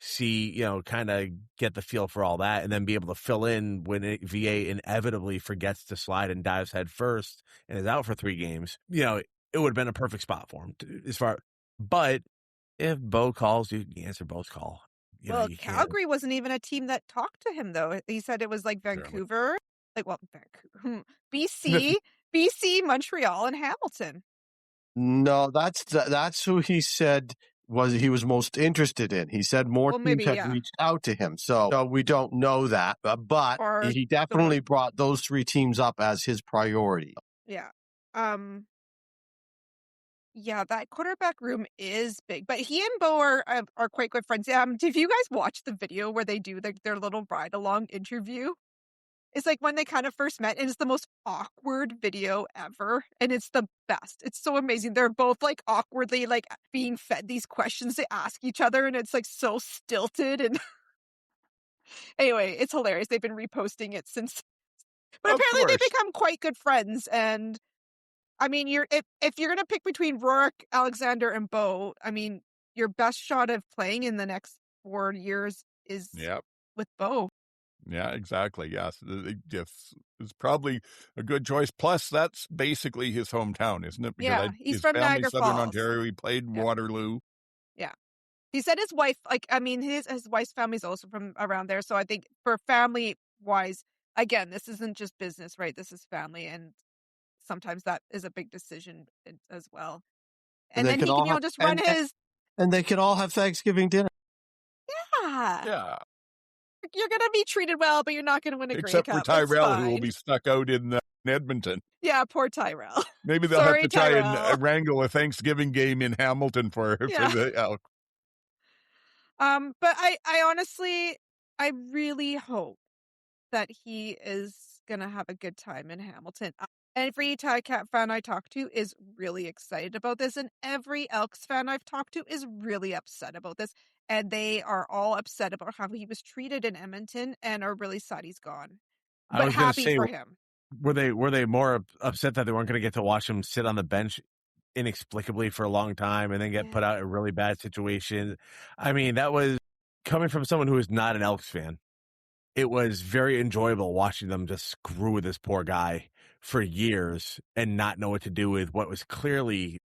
see, kind of get the feel for all that, and then be able to fill in when VA inevitably forgets to slide and dives head first and is out for 3 games. It would have been a perfect spot for him. But if Bo calls, you answer Bo's call. Calgary wasn't even a team that talked to him, though. He said it was Vancouver, Vancouver, BC, Montreal, and Hamilton. No, that's who he said he was most interested in. He said more teams had reached out to him. So we don't know that, but he definitely brought those 3 teams up as his priority. Yeah. Yeah, that quarterback room is big, but he and Bo are quite good friends. Did you guys watch the video where they do their little ride-along interview? It's like when they kind of first met, and it's the most awkward video ever. And it's the best. It's so amazing. They're both like awkwardly like being fed these questions they ask each other, and it's like so stilted. And anyway, it's hilarious. They've been reposting it since. But Of apparently they course. become quite good friends. And I mean, if you're gonna pick between Rourke, Alexander, and Bo, I mean, your best shot of playing in the next 4 years is Yep. with Bo. Yeah, exactly. Yes. It's probably a good choice. Plus, that's basically his hometown, isn't it? Because Yeah, he's his from family, Niagara Southern Falls. Ontario. He played Yeah. Waterloo. Yeah. He said his wife, like, I mean, his wife's family's also from around there. So I think for family wise, again, this isn't just business, right? This is family. And sometimes that is a big decision as well. And then he can, just run his. And they can all have Thanksgiving dinner. Yeah. Yeah. You're going to be treated well, but you're not going to win a Except Grey for Cup. It's Tyrell, who will fine. be stuck out in Edmonton. Yeah, poor Tyrell. Maybe they'll Sorry, have to try Tyrell. and wrangle a Thanksgiving game in Hamilton for Yeah. the Elk. But I honestly, I really hope that he is gonna have a good time in Hamilton. Every Ticat fan I talk to is really excited about this, and every Elks fan I've talked to is really upset about this. And they are all upset about how he was treated in Edmonton and are really sad he's gone. I But was gonna happy say, for him. were they more upset that they weren't going to get to watch him sit on the bench inexplicably for a long time and then get put out in a really bad situation? I mean, that was coming from someone who is not an Elks fan. It was very enjoyable watching them just screw with this poor guy for years and not know what to do with what was clearly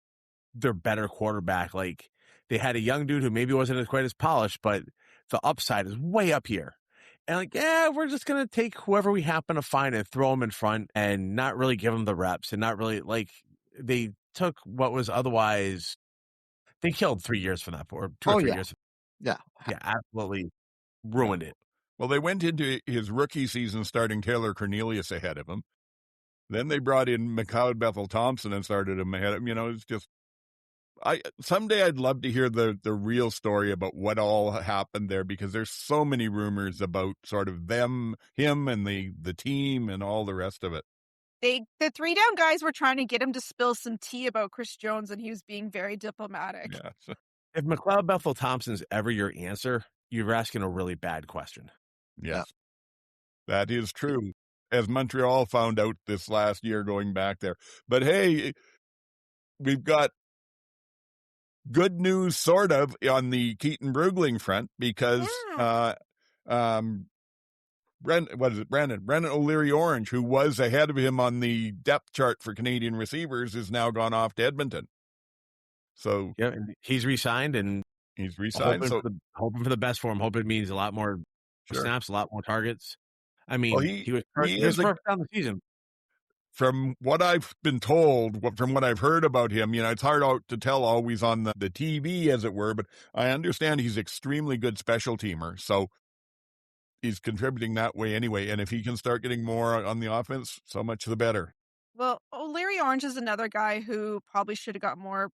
their better quarterback. Like, they had a young dude who maybe wasn't quite as polished, but the upside is way up here. And like, yeah, we're just going to take whoever we happen to find and throw them in front and not really give them the reps and not really, like, they took what was otherwise, they killed 3 years from that, or 2 or 3 years. Yeah. Yeah, absolutely ruined it. Well, they went into his rookie season starting Taylor Cornelius ahead of him. Then they brought in McLeod Bethel Thompson and started him ahead of him. It's just, someday I'd love to hear the real story about what all happened there, because there's so many rumors about sort of him and the team and all the rest of it. The 3 down guys were trying to get him to spill some tea about Chris Jones, and he was being very diplomatic. Yeah. If McLeod Bethel Thompson's ever your answer, you're asking a really bad question. Yes, that is true, as Montreal found out this last year going back there. But hey, we've got good news sort of on the Keaton Brugling front, because Brendan O'Leary Orange, who was ahead of him on the depth chart for Canadian receivers, is now gone off to Edmonton. So yeah, he's re-signed, and he's re-signed. Hoping for the best for him. Hope it means a lot more snaps, a lot more targets. I mean, he was perfect down the season. From what I've been told, from what I've heard about him, it's hard to tell always on the TV, as it were, but I understand he's extremely good special teamer. So he's contributing that way anyway. And if he can start getting more on the offense, so much the better. Well, O'Leary Orange is another guy who probably should have got more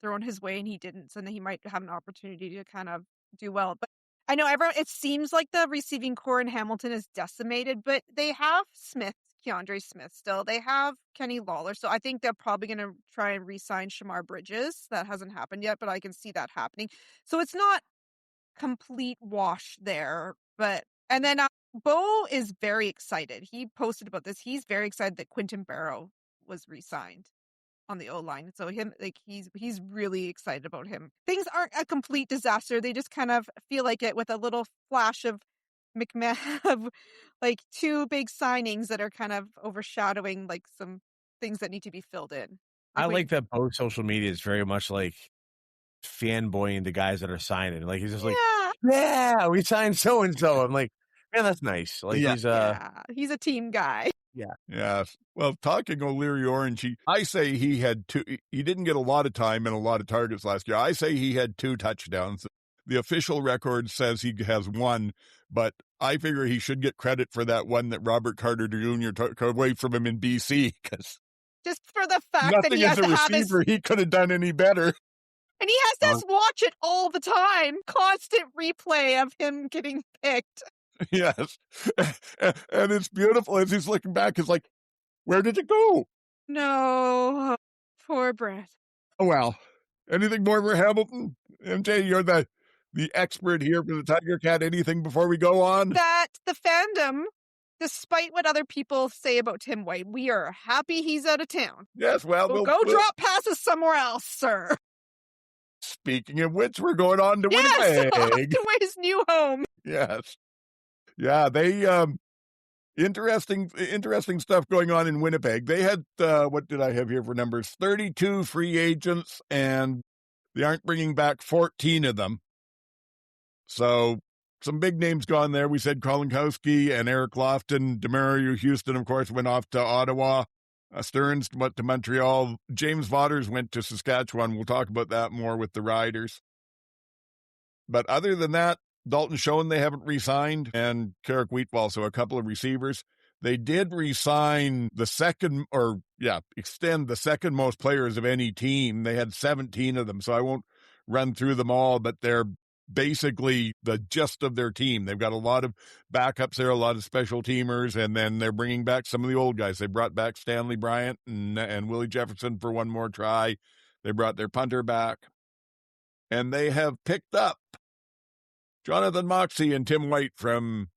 thrown his way, and he didn't. So then he might have an opportunity to kind of do well. But I know it seems like the receiving core in Hamilton is decimated, but they have Keandre Smith still. They have Kenny Lawler. So I think they're probably going to try and re-sign Shamar Bridges. That hasn't happened yet, but I can see that happening. So it's not complete wash there. And then Bo is very excited. He posted about this. He's very excited that Quinton Barrow was re-signed on the O-line. So he's really excited about him. Things aren't a complete disaster. They just kind of feel like it, with a little flash of McMahon, of like 2 big signings that are kind of overshadowing like some things that need to be filled in. I like that both social media is very much like fanboying the guys that are signing. Like, he's just like, yeah, we signed so and so. I'm like, man, that's nice. Like, he's a team guy. Yeah. Well, talking O'Leary Orange, I say he had 2. He didn't get a lot of time and a lot of targets last year. I say he had 2 touchdowns. The official record says he has 1, but I figure he should get credit for that one that Robert Carter Jr. took away from him in BC, because just for the fact that he has to have receiver, he could have done any better. And he has to watch it all the time. Constant replay of him getting picked. Yes. And it's beautiful as he's looking back. It's like, where did it go? No. Poor Brett. Oh, well. Anything more for Hamilton? MJ, you're the expert here for the Tiger Cat. Anything before we go on? That the fandom, despite what other people say about Tim White, we are happy he's out of town. Yes, well, we'll go drop passes somewhere else, sir. Speaking of which, we're going on to Winnipeg. Winnipeg. To his new home. Yes. Yeah, they interesting stuff going on in Winnipeg. They had what did I have here for numbers? 32 free agents, and they aren't bringing back 14 of them. So some big names gone there. We said Kolinkowski and Eric Lofton. Demario Houston, of course, went off to Ottawa. Stearns went to Montreal. James Vaughters went to Saskatchewan. We'll talk about that more with the Riders. But other than that, Dalton Schoen, they haven't re-signed, and Carrick Wheatwall, so a couple of receivers. They did re-sign extend the second most players of any team. They had 17 of them, so I won't run through them all, but they're basically the gist of their team. They've got a lot of backups there, a lot of special teamers, and then they're bringing back some of the old guys. They brought back Stanley Bryant and Willie Jefferson for one more try. They brought their punter back, and they have picked up Jonathan Moxey and Tim White from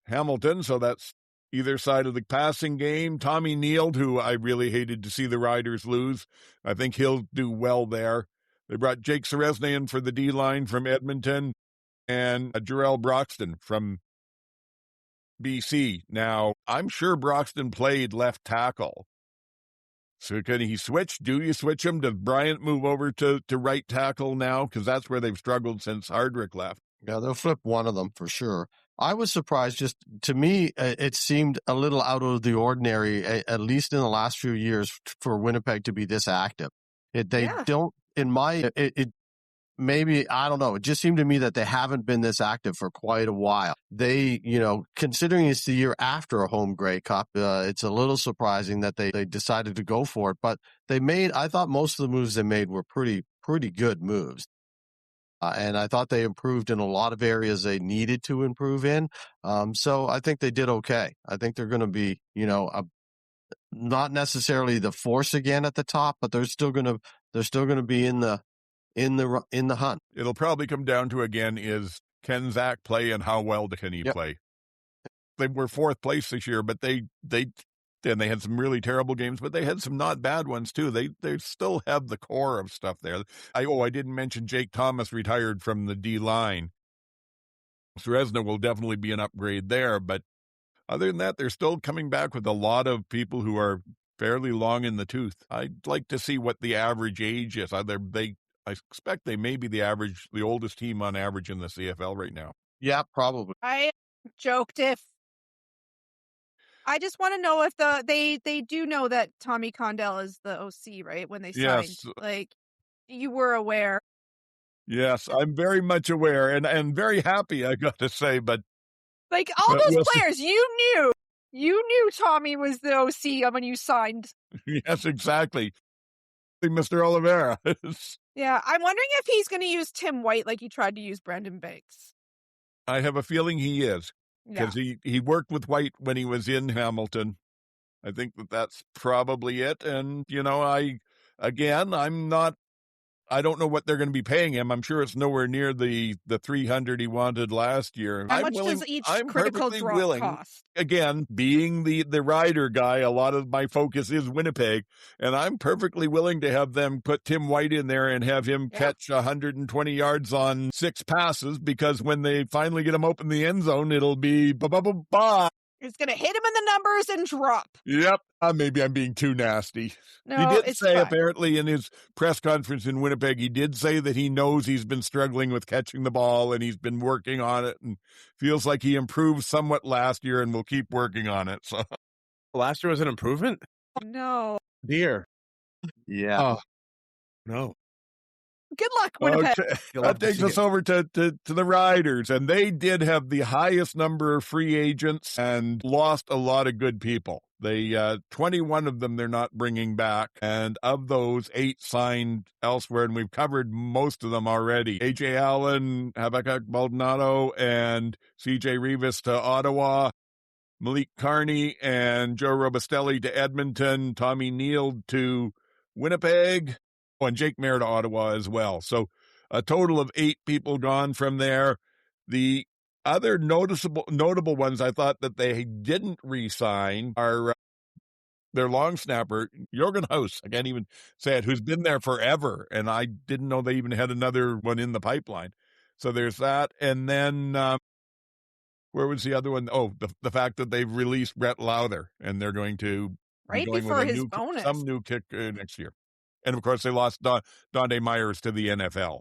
Hamilton, so that's either side of the passing game. Tommy Neild, who I really hated to see the Riders lose. I think he'll do well there. They brought Jake Seresne in for the D-line from Edmonton, and Jarrell Broxton from BC. Now, I'm sure Broxton played left tackle. So can he switch? Do you switch him? Does Bryant move over to right tackle now? Because that's where they've struggled since Hardrick left. Yeah, they'll flip one of them for sure. I was surprised. Just to me, it seemed a little out of the ordinary, at least in the last few years, for Winnipeg to be this active. Maybe, I don't know. It just seemed to me that they haven't been this active for quite a while. They, considering it's the year after a home Grey Cup, it's a little surprising that they decided to go for it. But I thought most of the moves they made were pretty good moves. And I thought they improved in a lot of areas they needed to improve in. So I think they did okay. I think they're going to be, not necessarily the force again at the top, but they're still going to be in the hunt. It'll probably come down to, again, is can Zach play and how well can he play? They were fourth place this year, but they had some really terrible games, but they had some not bad ones too. They still have the core of stuff there. I didn't mention Jake Thomas retired from the D-line. Seresna will definitely be an upgrade there, but other than that, they're still coming back with a lot of people who are fairly long in the tooth. I'd like to see what the average age is. I expect they may be the oldest team on average in the CFL right now. Yeah, probably. I joked I just want to know if they do know that Tommy Condell is the OC, right? When they signed, yes. You were aware. Yes, I'm very much aware and very happy, I got to say, but all those players, you knew Tommy was the OC when you signed. Yes, exactly. Mr. Oliveira. Yeah, I'm wondering if he's going to use Tim White like he tried to use Brendan Banks. I have a feeling he is, because he worked with White when he was in Hamilton. I think that's probably it. And, I don't know what they're going to be paying him. I'm sure it's nowhere near the $300 he wanted last year. How much does each critical drop cost? Again, being the rider guy, a lot of my focus is Winnipeg, and I'm perfectly willing to have them put Tim White in there and have him catch 120 yards on 6 passes, because when they finally get him open the end zone, it'll be ba-ba-ba-ba. It's going to hit him in the numbers and drop. Yep. Maybe I'm being too nasty. No, he did say, apparently, in his press conference in Winnipeg, he did say that he knows he's been struggling with catching the ball and he's been working on it and feels like he improved somewhat last year and will keep working on it. So last year was an improvement? No. Dear. Yeah. Oh, no. Good luck, Winnipeg. Okay. That takes us over to the Riders, and they did have the highest number of free agents and lost a lot of good people. They 21 of them they're not bringing back, and of those, 8 signed elsewhere, and we've covered most of them already. A.J. Allen, Habakkuk Baldonado, and C.J. Rivas to Ottawa, Malik Carney and Joe Robustelli to Edmonton, Tommy Neal to Winnipeg, and Jake Mayer to Ottawa as well. So a total of 8 people gone from there. The other notable ones I thought that they didn't re-sign are their long snapper, Jorgen Haus, I can't even say it, who's been there forever, and I didn't know they even had another one in the pipeline. So there's that. And then where was the other one? Oh, the fact that they've released Brett Lowther, and they're going to right be going before with his bonus. some new kick next year. And of course, they lost Dante Myers to the NFL.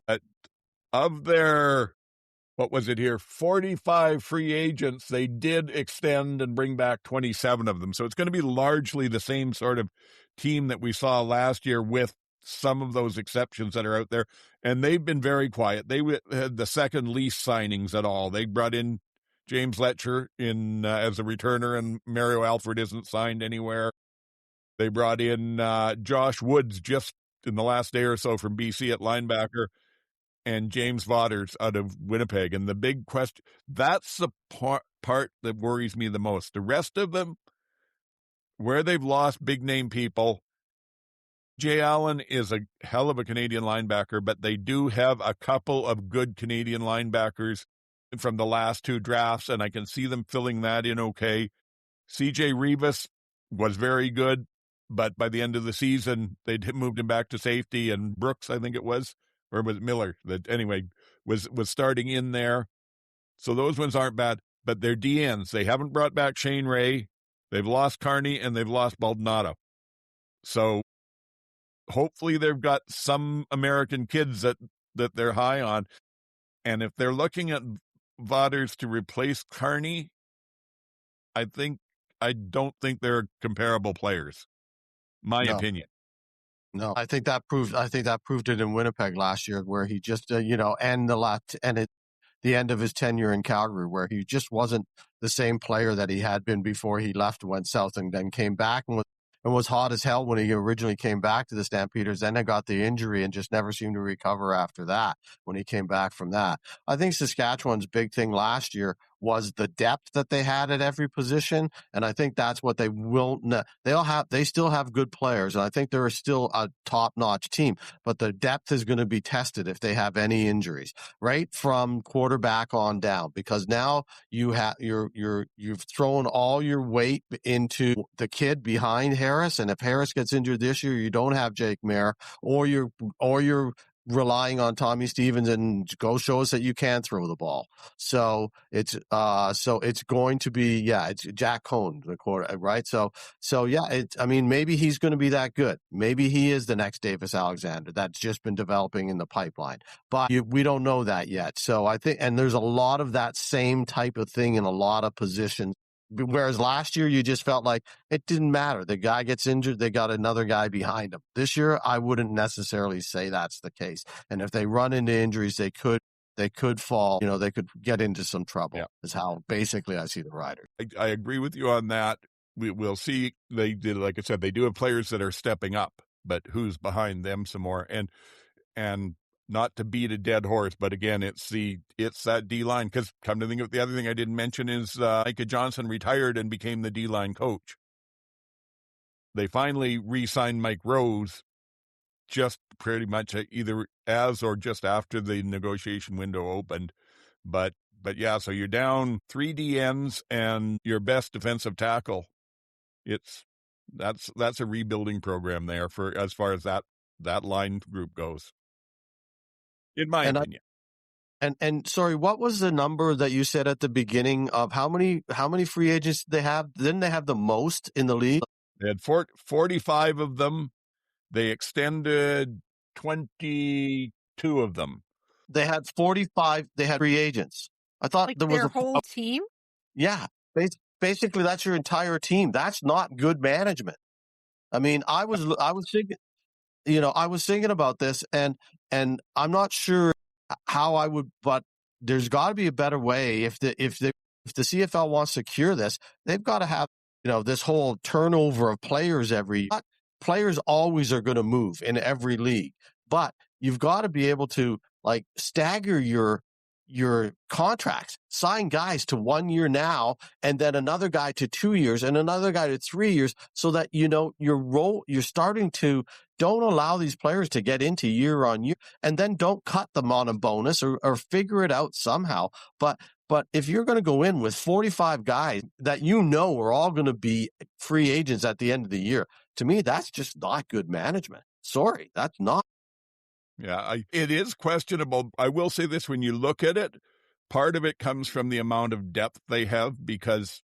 Of their, what was it here, 45 free agents, they did extend and bring back 27 of them. So it's going to be largely the same sort of team that we saw last year, with some of those exceptions that are out there. And they've been very quiet. They had the second least signings at all. They brought in James Letcher in as a returner, and Mario Alford isn't signed anywhere. They brought in Josh Woods just in the last day or so from BC at linebacker, and James Vaughters out of Winnipeg. And the big question, that's the part that worries me the most. The rest of them, where they've lost big-name people, Jay Allen is a hell of a Canadian linebacker, but they do have a couple of good Canadian linebackers from the last 2 drafts, and I can see them filling that in okay. C.J. Rivas was very good, but by the end of the season, they'd moved him back to safety, and Brooks, I think it was, or was it Miller, that anyway, was starting in there. So those ones aren't bad, but they're DNs. They haven't brought back Shane Ray. They've lost Carney, and they've lost Baldonado. So hopefully they've got some American kids that they're high on. And if they're looking at Vaughters to replace Carney, I don't think they're comparable players. My opinion. No, I think that proved it in Winnipeg last year, where he just the end of his tenure in Calgary, where he just wasn't the same player that he had been before he left, went south, and then came back and was hot as hell when he originally came back to the Stampeders. Then they got the injury and just never seemed to recover after that when he came back from that. I think Saskatchewan's big thing last year was the depth that they had at every position, and I think that's what they will. They still have good players, and I think they're still a top-notch team. But the depth is going to be tested if they have any injuries, right from quarterback on down, because now you've thrown all your weight into the kid behind Harris, and if Harris gets injured this year, you don't have Jake Mayer, or you're relying on Tommy Stevens, and go show us that you can throw the ball. So it's going to be, it's Jack Cohn, the quarter, right? So maybe he's going to be that good. Maybe he is the next Davis Alexander that's just been developing in the pipeline, but we don't know that yet. So I think, and there's a lot of that same type of thing in a lot of positions. Whereas last year, you just felt like it didn't matter. The guy gets injured, they got another guy behind him. This year, I wouldn't necessarily say that's the case. And if they run into injuries, they could fall. They could get into some trouble. Yeah. Is how basically I see the Riders. I agree with you on that. We'll see. They did, like I said, they do have players that are stepping up, but who's behind them some more? And not to beat a dead horse, but again, it's that D-line, because come to think of it, the other thing I didn't mention is Micah Johnson retired and became the D-line coach. They finally re-signed Mike Rose just pretty much either as or just after the negotiation window opened. But yeah, so you're down 3 DNs and your best defensive tackle. That's a rebuilding program there for as far as that line group goes, in my opinion. And sorry, what was the number that you said at the beginning of how many free agents they have? Didn't they have the most in the league? They had 45 of them. They extended 22 of them. They had 45. They had free agents. I thought like there was their whole team. Yeah, basically that's your entire team. That's not good management. I mean, I was thinking. I was thinking about this, and I'm not sure how I would, but there's got to be a better way. If the CFL wants to cure this, they've got to have this whole turnover of players players always are going to move in every league, but you've got to be able to stagger your contracts, sign guys to 1 year now, and then another guy to 2 years and another guy to 3 years, so that, you're starting to don't allow these players to get into year on year, and then don't cut them on a bonus or figure it out somehow. But if you're going to go in with 45 guys that are all going to be free agents at the end of the year, to me, that's just not good management. Sorry, that's not. Yeah, it is questionable. I will say this, when you look at it, part of it comes from the amount of depth they have, because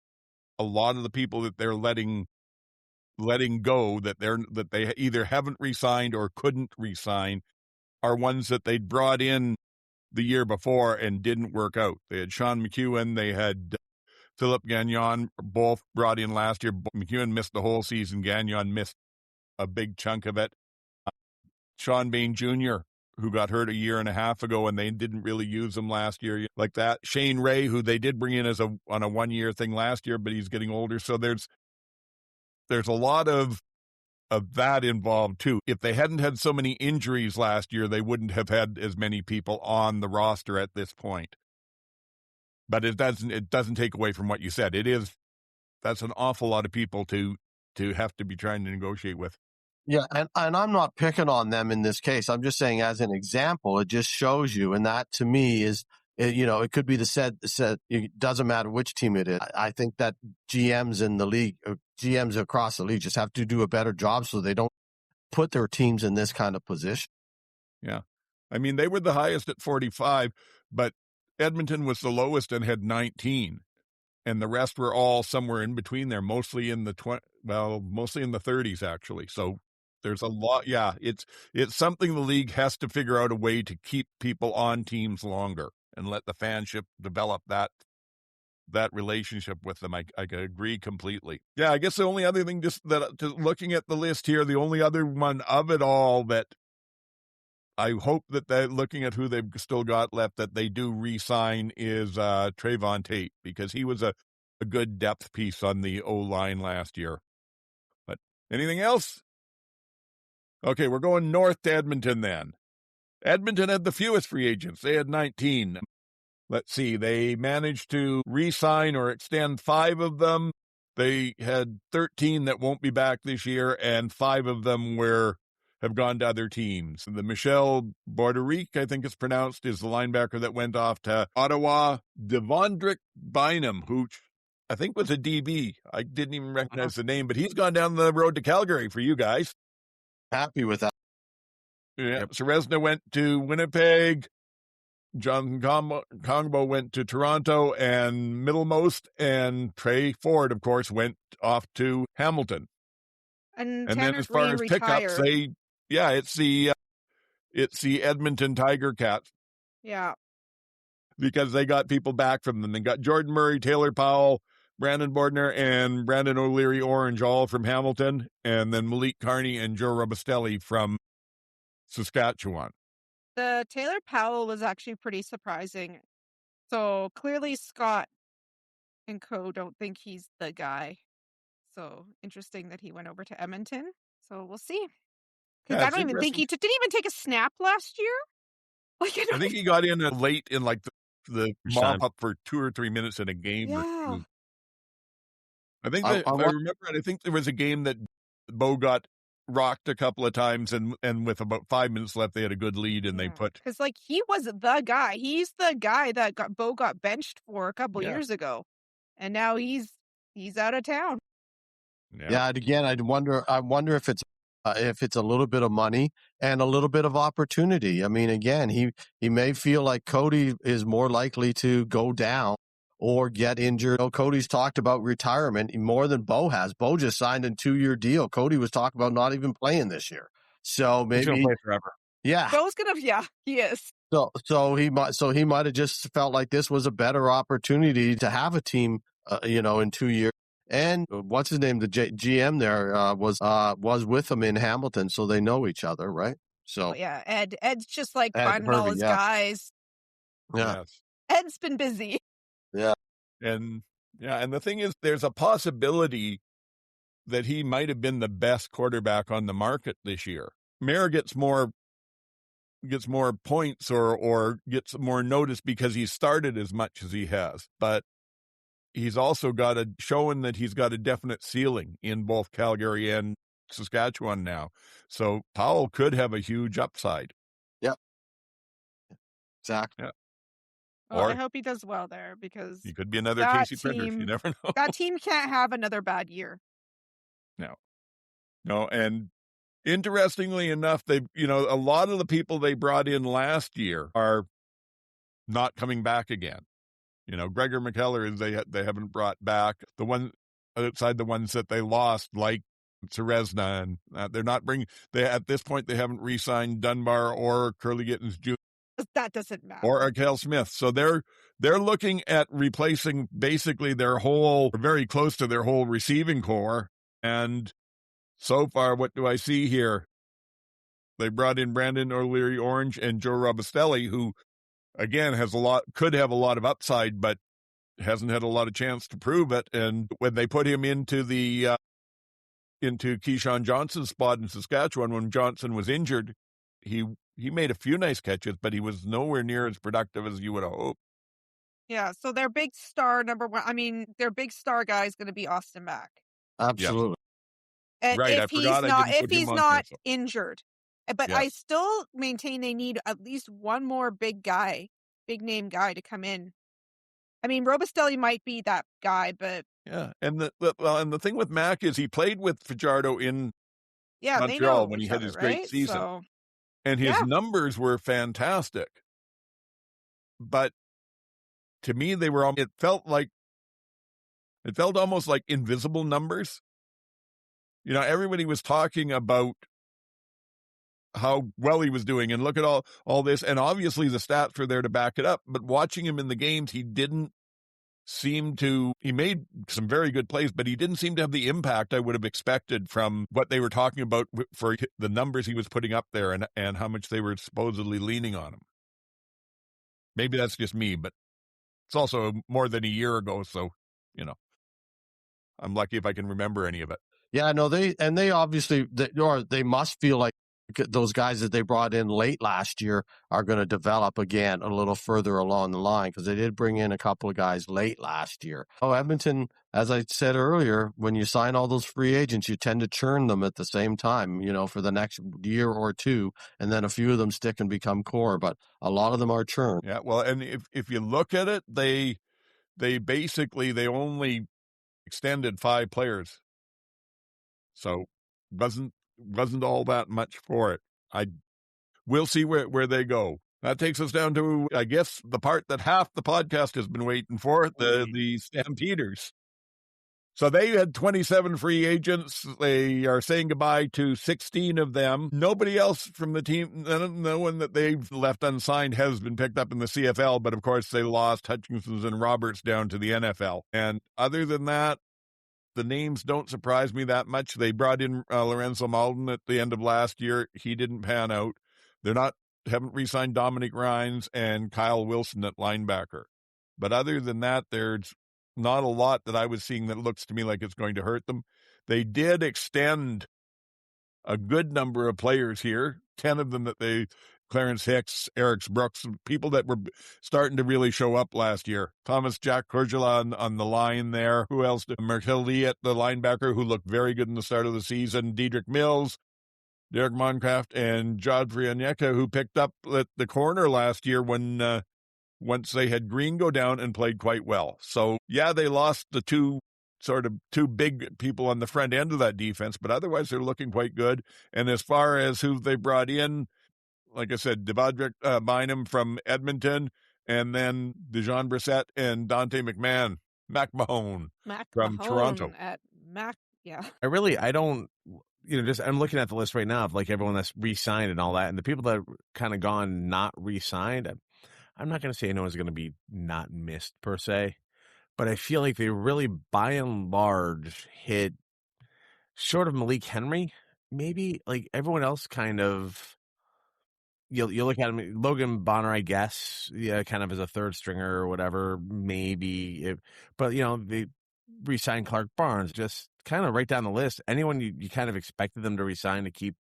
a lot of the people that they're letting go, that they either haven't re-signed or couldn't re-sign, are ones that they'd brought in the year before and didn't work out. They had Sean McEwen, they had Philip Gagnon, both brought in last year. McEwen missed the whole season. Gagnon missed a big chunk of it. Sean Bain Jr., who got hurt a year and a half ago, and they didn't really use him last year like that. Shane Ray, who they did bring in on a 1 year thing last year, but he's getting older. So there's a lot of that involved too. If they hadn't had so many injuries last year, they wouldn't have had as many people on the roster at this point. But it doesn't take away from what you said. That's an awful lot of people to have to be trying to negotiate with. Yeah, and I'm not picking on them in this case. I'm just saying, as an example, it just shows you, and that to me is, it could be said. It doesn't matter which team it is. I think that GMs in the league, GMs across the league, just have to do a better job so they don't put their teams in this kind of position. Yeah, I mean, they were the highest at 45, but Edmonton was the lowest and had 19. And the rest were all somewhere in between there, mostly in the 30s, actually. So there's a lot. Yeah, it's something the league has to figure out a way to keep people on teams longer and let the fanship develop that relationship with them. I agree completely. Yeah, I guess the only other thing, just looking at the list here, the only other one of it all that I hope that they're looking at who they've still got left, that they do re-sign, is Trayvon Tate, because he was a good depth piece on the O-line last year. But anything else? Okay, we're going north to Edmonton then. Edmonton had the fewest free agents. They had 19. Let's see, they managed to re-sign or extend 5 of them. They had 13 that won't be back this year, and 5 of them have gone to other teams. The Michel Borderic, I think it's pronounced, is the linebacker that went off to Ottawa. Devondrick Bynum, who I think was a DB. I didn't even recognize the name, but he's gone down the road to Calgary for you guys. Happy with that. Yeah, yep. Seresna went to Winnipeg. Jonathan Kongbo went to Toronto, and Middlemost and Trey Ford, of course, went off to Hamilton. And then as far as pickups, it's the Edmonton Tiger Cats. Yeah. Because they got people back from them. They got Jordan Murray, Taylor Powell, Brandon Bordner, and Brandon O'Leary Orange, all from Hamilton, and then Malik Carney and Joe Robustelli from Saskatchewan. The Taylor Powell was actually pretty surprising. So clearly Scott and co don't think he's the guy. So interesting that he went over to Edmonton. So we'll see. Because I don't even think didn't even take a snap last year. I think he got in late in the mop up for 2 or 3 minutes in a game. Yeah. I think if I remember it, I think there was a game that Bo got rocked a couple of times, and with about 5 minutes left, they had a good lead, and they put, because he was the guy. He's the guy that Bo got benched for a couple years ago, and now he's out of town. Yeah, and again, I wonder if it's a little bit of money and a little bit of opportunity. I mean, again, he may feel like Cody is more likely to go down or get injured. Cody's talked about retirement more than Bo has. Bo just signed a 2-year deal. Cody was talking about not even playing this year. So maybe he's gonna play forever. Yeah. Bo's gonna, he is. So he might have just felt like this was a better opportunity to have a team, in 2 years. And what's his name? The GM there was with him in Hamilton, so they know each other, right? So Ed's just finding all his guys. Yeah, yes. Ed's been busy. Yeah, and the thing is, there's a possibility that he might have been the best quarterback on the market this year. Mayer gets more points or gets more notice because he started as much as he has, but he's also showing that he's got a definite ceiling in both Calgary and Saskatchewan now. So Powell could have a huge upside. Yep. Exactly. Yeah. Well, I hope he does well there, because he could be another Casey Priggers. You never know. That team can't have another bad year. No. And interestingly enough, a lot of the people they brought in last year are not coming back again. Gregor McKellar they haven't brought back. The one outside the ones that they lost, like Cerezna, and they're not bringing. At this point they haven't re-signed Dunbar or Curly Gittins Jr. That doesn't matter. Or Arkell Smith. So they're looking at replacing basically very close to their whole receiving core. And so far, what do I see here? They brought in Brandon O'Leary Orange and Joe Robustelli, who again could have a lot of upside, but hasn't had a lot of chance to prove it. And when they put him into Keyshawn Johnson's spot in Saskatchewan when Johnson was injured, he made a few nice catches, but he was nowhere near as productive as you would have hoped. Yeah, so their big star their big star guy is going to be Austin Mack. Absolutely. And right, if he's not injured. But yeah. I still maintain they need at least one more big name guy to come in. I mean, Robustelli might be that guy, but yeah. And the thing with Mack is he played with Fajardo in Montreal when he had his great season. So, and his numbers were fantastic. But to me, it felt almost like invisible numbers. Everybody was talking about how well he was doing and look at all this. And obviously the stats were there to back it up. But watching him in the games, he made some very good plays, but he didn't seem to have the impact I would have expected from what they were talking about for the numbers he was putting up there and how much they were supposedly leaning on him. Maybe that's just me, but it's also more than a year ago. So, I'm lucky if I can remember any of it. Yeah, no, they obviously, they must feel like those guys that they brought in late last year are going to develop again a little further along the line, because they did bring in a couple of guys late last year. Edmonton, as I said earlier, when you sign all those free agents, you tend to churn them at the same time, for the next year or two, and then a few of them stick and become core, but a lot of them are churned. Yeah, well, and if you look at it, they only extended 5 players. So wasn't all that much for it. We'll see where they go. That takes us down to, I guess, the part that half the podcast has been waiting for, the Stampeders. So they had 27 free agents. They are saying goodbye to 16 of them. Nobody else from the team, no one that they've left unsigned has been picked up in the CFL, but of course they lost Hutchinsons and Roberts down to the NFL. And other than that, the names don't surprise me that much. They brought in Lorenzo Malden at the end of last year. He didn't pan out. Haven't re-signed Dominic Rhines and Kyle Wilson at linebacker. But other than that, there's not a lot that I was seeing that looks to me like it's going to hurt them. They did extend a good number of players here, 10 of them Clarence Hicks, Eric Brooks, people that were starting to really show up last year. Thomas Jack Corgela on the line there. Who else? Merkilde at the linebacker, who looked very good in the start of the season. Diedrich Mills, Derek Moncraft, and Jodfrey Onyeka, who picked up at the corner last year when once they had Green go down and played quite well. So, yeah, they lost the two big people on the front end of that defense, but otherwise they're looking quite good. And as far as who they brought in, like I said, Devadrick Bynum from Edmonton, and then Dejon Brissett and Dante McMahon from Toronto. Yeah. I don't, I'm looking at the list right now of like everyone that's re-signed and all that, and the people that are kind of gone not re-signed, I'm not going to say anyone's going to be not missed per se, but I feel like they really, by and large, hit short of Malik Henry, maybe, like everyone else kind of. You look at him, Logan Bonner, I guess, kind of as a third stringer or whatever, maybe. But, they re-signed Clark Barnes, just kind of right down the list, anyone you kind of expected them to resign to keep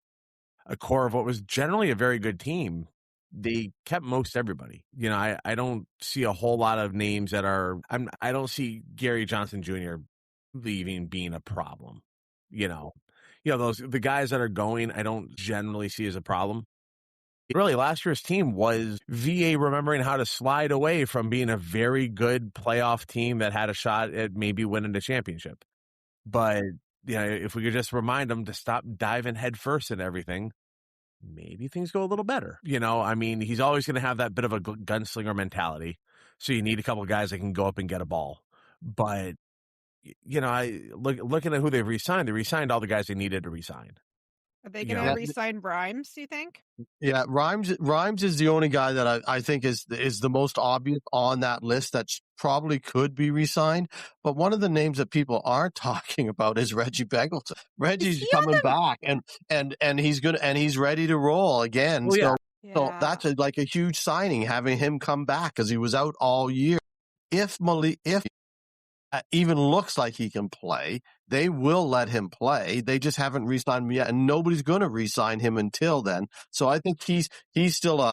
a core of what was generally a very good team, they kept most everybody. I don't see a whole lot of names that are. I don't see Gary Johnson Jr. leaving being a problem. The guys that are going, I don't generally see as a problem. Really, last year's team was VA remembering how to slide away from being a very good playoff team that had a shot at maybe winning the championship. But if we could just remind them to stop diving headfirst in everything, maybe things go a little better. He's always going to have that bit of a gunslinger mentality. So you need a couple of guys that can go up and get a ball. But, looking at who they've re-signed, they re-signed all the guys they needed to re-sign. Are they going to re-sign Rhymes, do you think? Yeah, Rhymes is the only guy that I think is the most obvious on that list that probably could be re-signed. But one of the names that people aren't talking about is Reggie Beggleton. Reggie's coming back and he's ready to roll again. Well, yeah. So that's like a huge signing, having him come back, because he was out all year. If even looks like he can play, they will let him play. They just haven't re-signed him yet, and nobody's going to re-sign him until then. So I think he's still a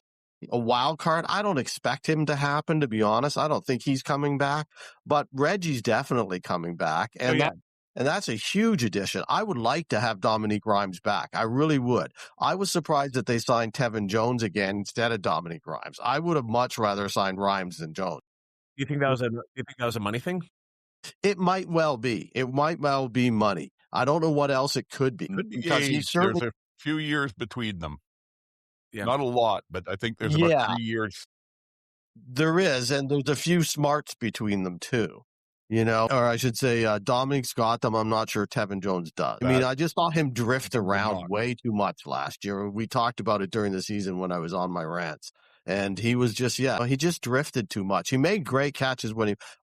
wild card. I don't expect him to happen, to be honest. I don't think he's coming back, but Reggie's definitely coming back, and that's a huge addition. I would like to have Dominique Rhymes back. I really would. I was surprised that they signed Tevin Jones again instead of Dominique Rhymes. I would have much rather signed Rhymes than Jones. You think that was a money thing? It might well be. It might well be money. I don't know what else it could be. Because there's a few years between them. Yeah. Not a lot, but I think there's about 3 years. There is, and there's a few smarts between them too. Or I should say, Dominique's got them. I'm not sure Tevin Jones does. I just saw him drift around way too much last year. We talked about it during the season when I was on my rants. And he was he just drifted too much. He made great catches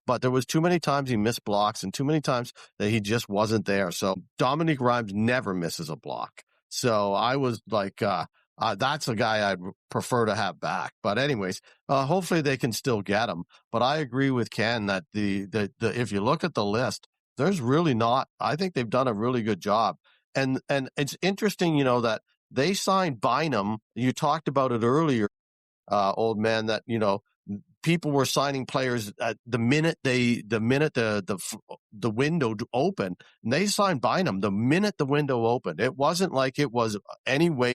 but there was too many times he missed blocks and too many times that he just wasn't there. So Dominique Rhymes never misses a block. So I was like, that's a guy I'd prefer to have back. But anyways, hopefully they can still get him. But I agree with Ken that the if you look at the list, there's really not. I think they've done a really good job. And it's interesting, that they signed Bynum. You talked about it earlier. Old man, that people were signing players at the minute the window opened, and they signed Bynum the minute the window opened. It wasn't like it was any way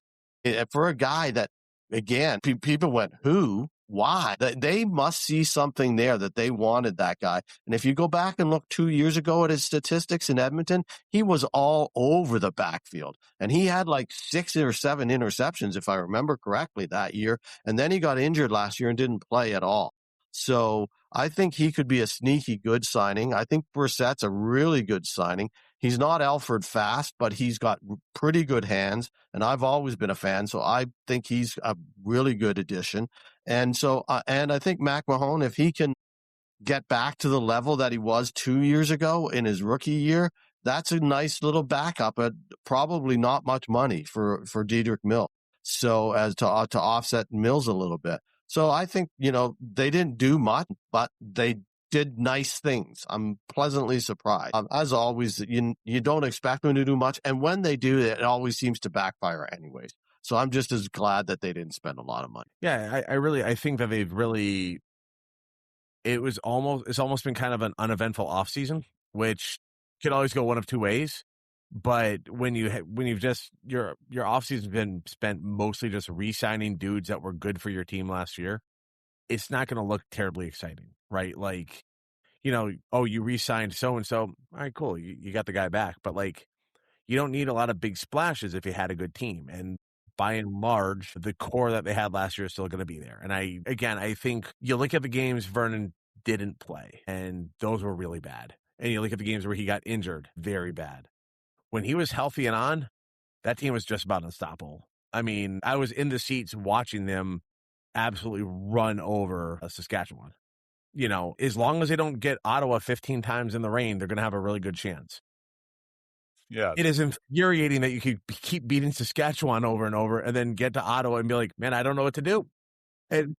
for a guy that, again, people went, who? Why? They must see something there that they wanted that guy. And if you go back and look 2 years ago at his statistics in Edmonton, he was all over the backfield. And he had like 6 or 7 interceptions, if I remember correctly, that year. And then he got injured last year and didn't play at all. So I think he could be a sneaky good signing. I think Brissett's a really good signing. He's not Alfred Fast, but he's got pretty good hands, and I've always been a fan, so I think he's a really good addition. And so, and I think Mac Mahone, if he can get back to the level that he was 2 years ago in his rookie year, that's a nice little backup at probably not much money for Diedrich Mills. So as to offset Mills a little bit. So I think, they didn't do much, but they did nice things. I'm pleasantly surprised. As always, you don't expect them to do much. And when they do, it always seems to backfire anyways. So I'm just as glad that they didn't spend a lot of money. Yeah, I think that they've really, it's almost been kind of an uneventful offseason, which could always go one of two ways. But when you've just, your offseason's been spent mostly just re-signing dudes that were good for your team last year, it's not going to look terribly exciting, right? Like, you re-signed so-and-so. All right, cool. You got the guy back. But, like, you don't need a lot of big splashes if you had a good team. And by and large, the core that they had last year is still going to be there. And I think you look at the games Vernon didn't play, and those were really bad. And you look at the games where he got injured, very bad. When he was healthy and on, that team was just about unstoppable. I mean, I was in the seats watching them absolutely run over Saskatchewan. As long as they don't get Ottawa 15 times in the rain, they're going to have a really good chance. Yeah. It is infuriating that you could keep beating Saskatchewan over and over and then get to Ottawa and be like, man, I don't know what to do. And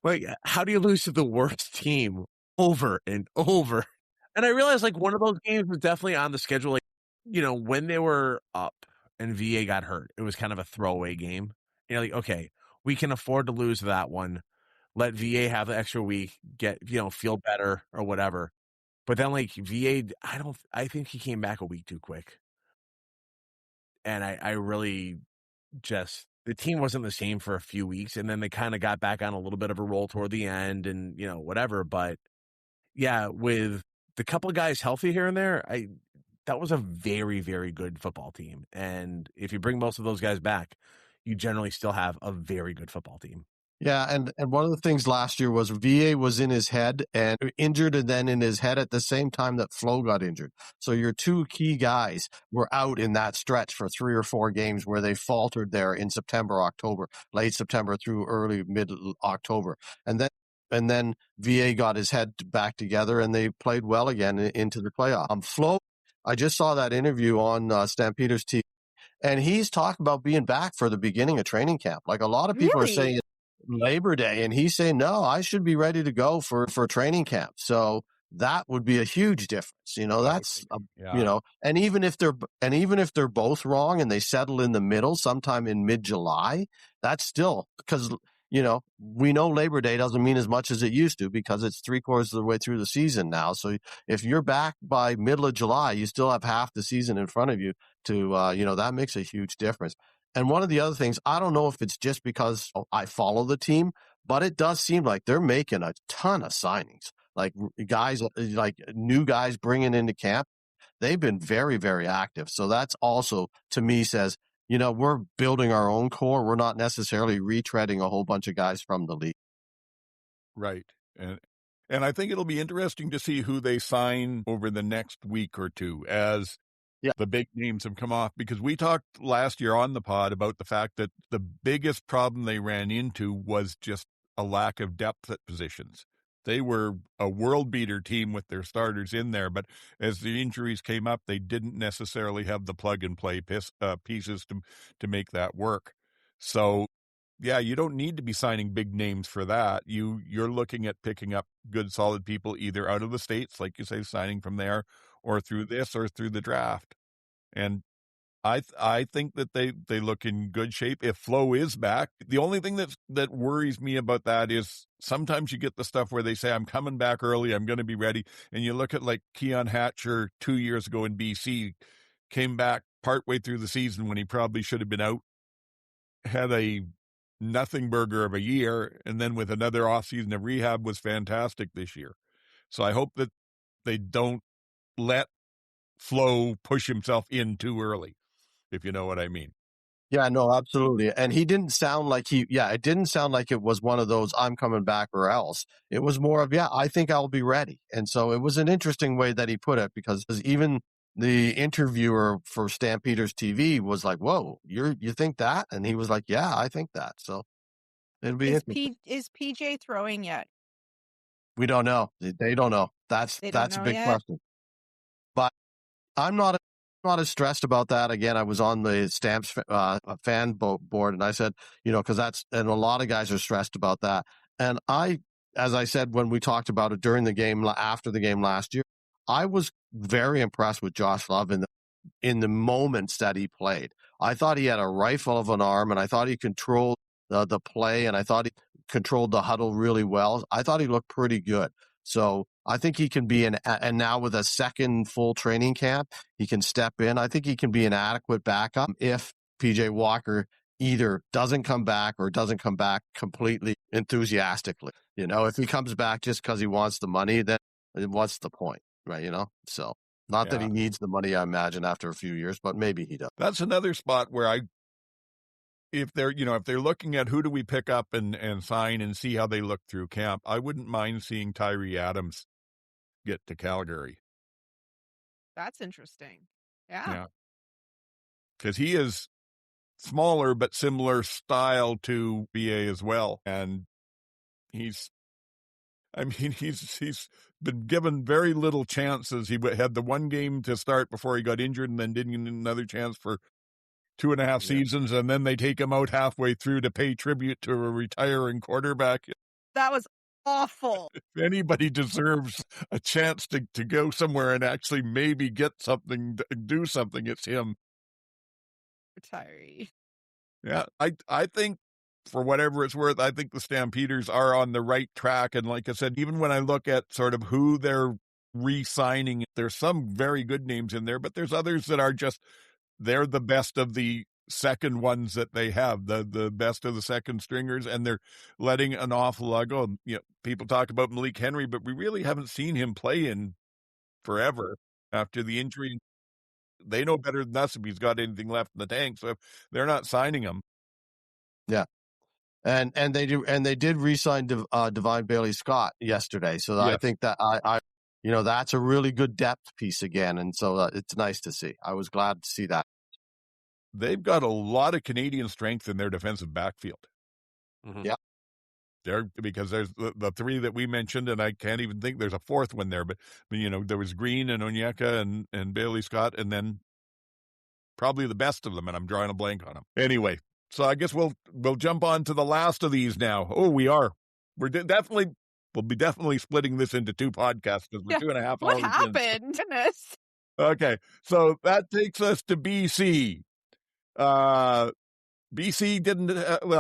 like, how do you lose to the worst team over and over? And I realized like one of those games was definitely on the schedule. Like, when they were up and VA got hurt, it was kind of a throwaway game. Like, okay, we can afford to lose that one. Let VA have the extra week, feel better or whatever. But then like VA, I think he came back a week too quick. And I really the team wasn't the same for a few weeks. And then they kind of got back on a little bit of a roll toward the end and, whatever. But yeah, with the couple of guys healthy here and there, that was a very, very good football team. And if you bring most of those guys back, you generally still have a very good football team. Yeah, and one of the things last year was VA was in his head and injured, and then in his head at the same time that Flo got injured. So your two key guys were out in that stretch for 3 or 4 games where they faltered there in September, October, late September through early mid-October. And then VA got his head back together and they played well again into the playoff. Flo, I just saw that interview on Stampeders TV, and he's talking about being back for the beginning of training camp. Like a lot of people are saying Labor Day, and he's saying, no, I should be ready to go for training camp. So that would be a huge difference. That's, and even if they're both wrong and they settle in the middle sometime in mid-July, that's still because, we know Labor Day doesn't mean as much as it used to because it's 3/4 of the way through the season now. So if you're back by middle of July, you still have half the season in front of you to, that makes a huge difference. And one of the other things, I don't know if it's just because I follow the team, but it does seem like they're making a ton of signings. Like guys, like new guys bringing into camp. They've been very, very active. So that's also, to me, says, we're building our own core. We're not necessarily retreading a whole bunch of guys from the league. Right. And I think it'll be interesting to see who they sign over the next week or two as the big names have come off, because we talked last year on the pod about the fact that the biggest problem they ran into was just a lack of depth at positions. They were a world beater team with their starters in there, but as the injuries came up, they didn't necessarily have the plug and play pieces to make that work. So yeah, you don't need to be signing big names for that. You're looking at picking up good, solid people either out of the States, like you say, signing from there, or through this or through the draft. And I think that they look in good shape if Flo is back. The only thing that worries me about that is sometimes you get the stuff where they say, I'm coming back early, I'm going to be ready. And you look at like Keon Hatcher 2 years ago in BC, came back partway through the season when he probably should have been out, had a nothing burger of a year, and then with another offseason of rehab was fantastic this year. So I hope that they don't let Flo push himself in too early, if you know what I mean. Yeah, no, absolutely. And he didn't sound like it didn't sound like it was one of those, I'm coming back or else. It was more of, I think I'll be ready. And so it was an interesting way that he put it, because even the interviewer for Stampeders TV was like, whoa, you think that? And he was like, yeah, I think that. So it'll be interesting. Is PJ throwing yet? We don't know. They don't know. That's a big question. But I'm not as stressed about that. Again, I was on the Stamps fan board, and I said, because and a lot of guys are stressed about that. And as I said when we talked about it during the game, after the game last year, I was very impressed with Josh Love in the moments that he played. I thought he had a rifle of an arm, and I thought he controlled the play, and I thought he controlled the huddle really well. I thought he looked pretty good. So I think he can be and now with a second full training camp, he can step in. I think he can be an adequate backup if PJ Walker either doesn't come back or doesn't come back completely enthusiastically. If he comes back just because he wants the money, then what's the point, right? So not that he needs the money, I imagine, after a few years, but maybe he does. That's another spot where if they're looking at who do we pick up and sign and see how they look through camp, I wouldn't mind seeing Tyree Adams get to Calgary. That's interesting. Yeah. Because he is smaller but similar style to BA as well. And he's been given very little chances. He had the one game to start before he got injured and then didn't get another chance for 2.5 seasons, and then they take him out halfway through to pay tribute to a retiring quarterback. That was awful. If anybody deserves a chance to go somewhere and actually maybe get something, do something, it's him. Retiree. Yeah, I think for whatever it's worth, I think the Stampeders are on the right track. And like I said, even when I look at sort of who they're re-signing, there's some very good names in there, but there's others that are just, they're the best of the second ones that they have, the best of the second stringers, and they're letting an awful lot go. You know, people talk about Malik Henry, but we really haven't seen him play in forever after the injury. They know better than us if he's got anything left in the tank. So if they're not signing him. Yeah. And they did re-sign Divine Bailey Scott yesterday. So Yes. I think that I that's a really good depth piece again. And so it's nice to see. I was glad to see that. They've got a lot of Canadian strength in their defensive backfield. Mm-hmm. Yeah. Because there's the three that we mentioned, and I can't even think there's a fourth one there, but there was Green and Onyeka and Bailey Scott, and then probably the best of them, and I'm drawing a blank on them. Anyway, so I guess we'll jump on to the last of these now. Oh, we'll be definitely splitting this into two podcasts because we're 2.5 hours. What happened? Goodness. Okay, so that takes us to BC. BC didn't,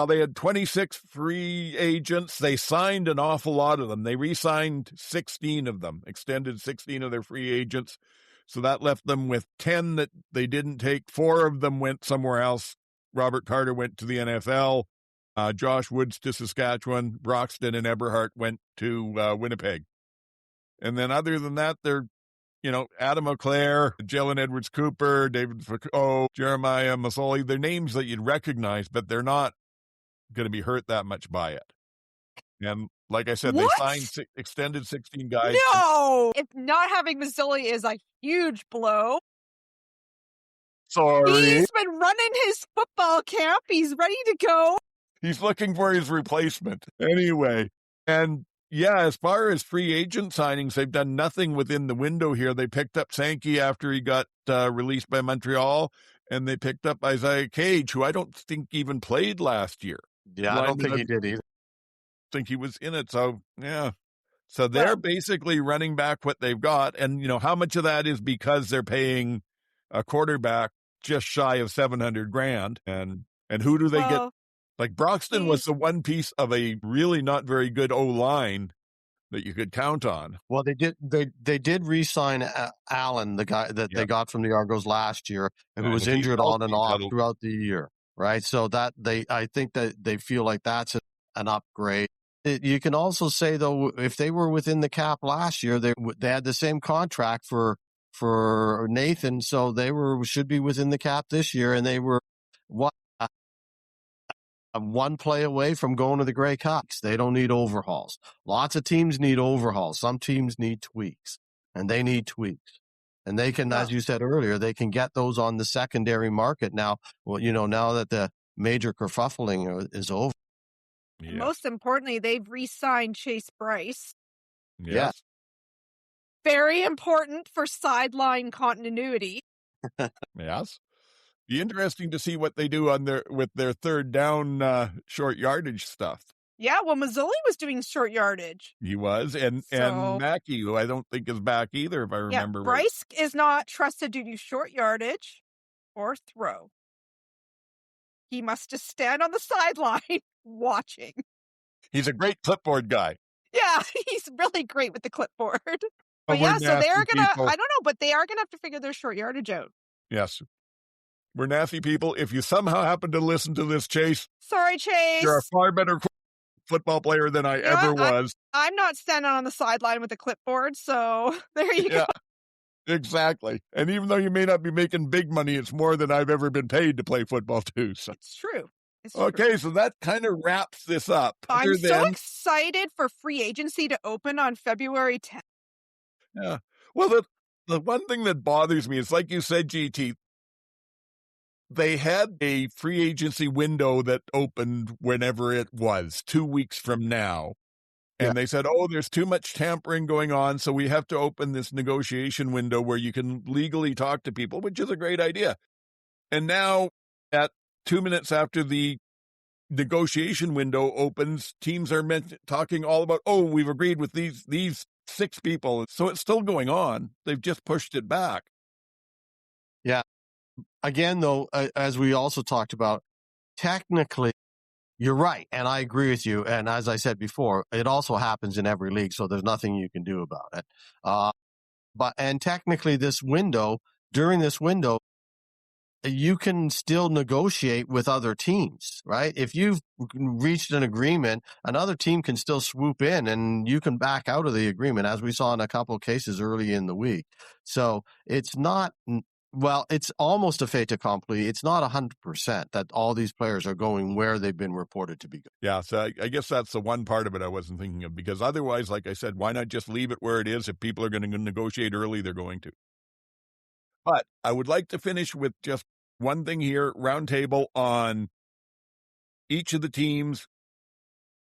they had 26 free agents. They signed an awful lot of them. They re-signed 16 of them, extended 16 of their free agents. So that left them with 10 that they didn't take. 4 of them went somewhere else. Robert Carter went to the NFL. Josh Woods to Saskatchewan. Broxton and Eberhardt went to Winnipeg. And then other than that, they're Adam Auclair, Jalen Edwards-Cooper, David Foucault, Jeremiah Masoli. They're names that you'd recognize, but they're not going to be hurt that much by it. And like I said, What? they signed extended 16 guys. No! If not having Masoli is a huge blow. Sorry. He's been running his football camp. He's ready to go. He's looking for his replacement. Anyway, and yeah, as far as free agent signings, they've done nothing within the window here. They picked up Sankey after he got released by Montreal, and they picked up Isaiah Cage, who I don't think even played last year. Yeah, I don't think he did either. Think he was in it. So, yeah. So they're basically running back what they've got. And, how much of that is because they're paying a quarterback just shy of $700,000? And who do they get? Like Broxton was the one piece of a really not very good O-line that you could count on. Well, they did re-sign Allen, the guy that they got from the Argos last year, who was injured on and off throughout the year, right? So that I think that they feel like that's an upgrade. You can also say though, if they were within the cap last year, they had the same contract for Nathan, so they should be within the cap this year, and they were one play away from going to the Grey Cups. They don't need overhauls. Lots of teams need overhauls. Some teams need tweaks, and they need tweaks. And they can, as you said earlier, they can get those on the secondary market now. Well, now that the major kerfuffling is over. Yeah. Most importantly, they've re-signed Chase Bryce. Yes. Yeah. Very important for sideline continuity. Yes. Be interesting to see what they do with their third down short yardage stuff. Yeah, well, Masoli was doing short yardage. He was, and Mackey, who I don't think is back either, if I remember right. Bryce is not trusted to do short yardage or throw. He must just stand on the sideline watching. He's a great clipboard guy. Yeah, he's really great with the clipboard. But yeah, so they're gonna, I don't know, but they are gonna have to figure their short yardage out. Yes. We're nasty people. If you somehow happen to listen to this, Chase. Sorry, Chase. You're a far better football player than I ever was. I'm not standing on the sideline with a clipboard, so there you go. Exactly. And even though you may not be making big money, it's more than I've ever been paid to play football too. So. It's true. Okay, so that kind of wraps this up. I'm so excited for free agency to open on February 10th. Yeah. Well, the one thing that bothers me is, like you said, GT, they had a free agency window that opened whenever it was, 2 weeks from now. And they said, there's too much tampering going on, so we have to open this negotiation window where you can legally talk to people, which is a great idea. And now, at 2 minutes after the negotiation window opens, teams are talking all about, oh, we've agreed with these 6 people. So it's still going on. They've just pushed it back. Yeah. Again, though, as we also talked about, technically, you're right. And I agree with you. And as I said before, it also happens in every league. So there's nothing you can do about it. And technically during this window, you can still negotiate with other teams, right? If you've reached an agreement, another team can still swoop in and you can back out of the agreement, as we saw in a couple of cases early in the week. So it's not, well, it's almost a fait accompli. It's not 100% that all these players are going where they've been reported to be going. Yeah, so I guess that's the one part of it I wasn't thinking of, because otherwise, like I said, why not just leave it where it is? If people are going to negotiate early, they're going to. But I would like to finish with just one thing here, roundtable on each of the teams,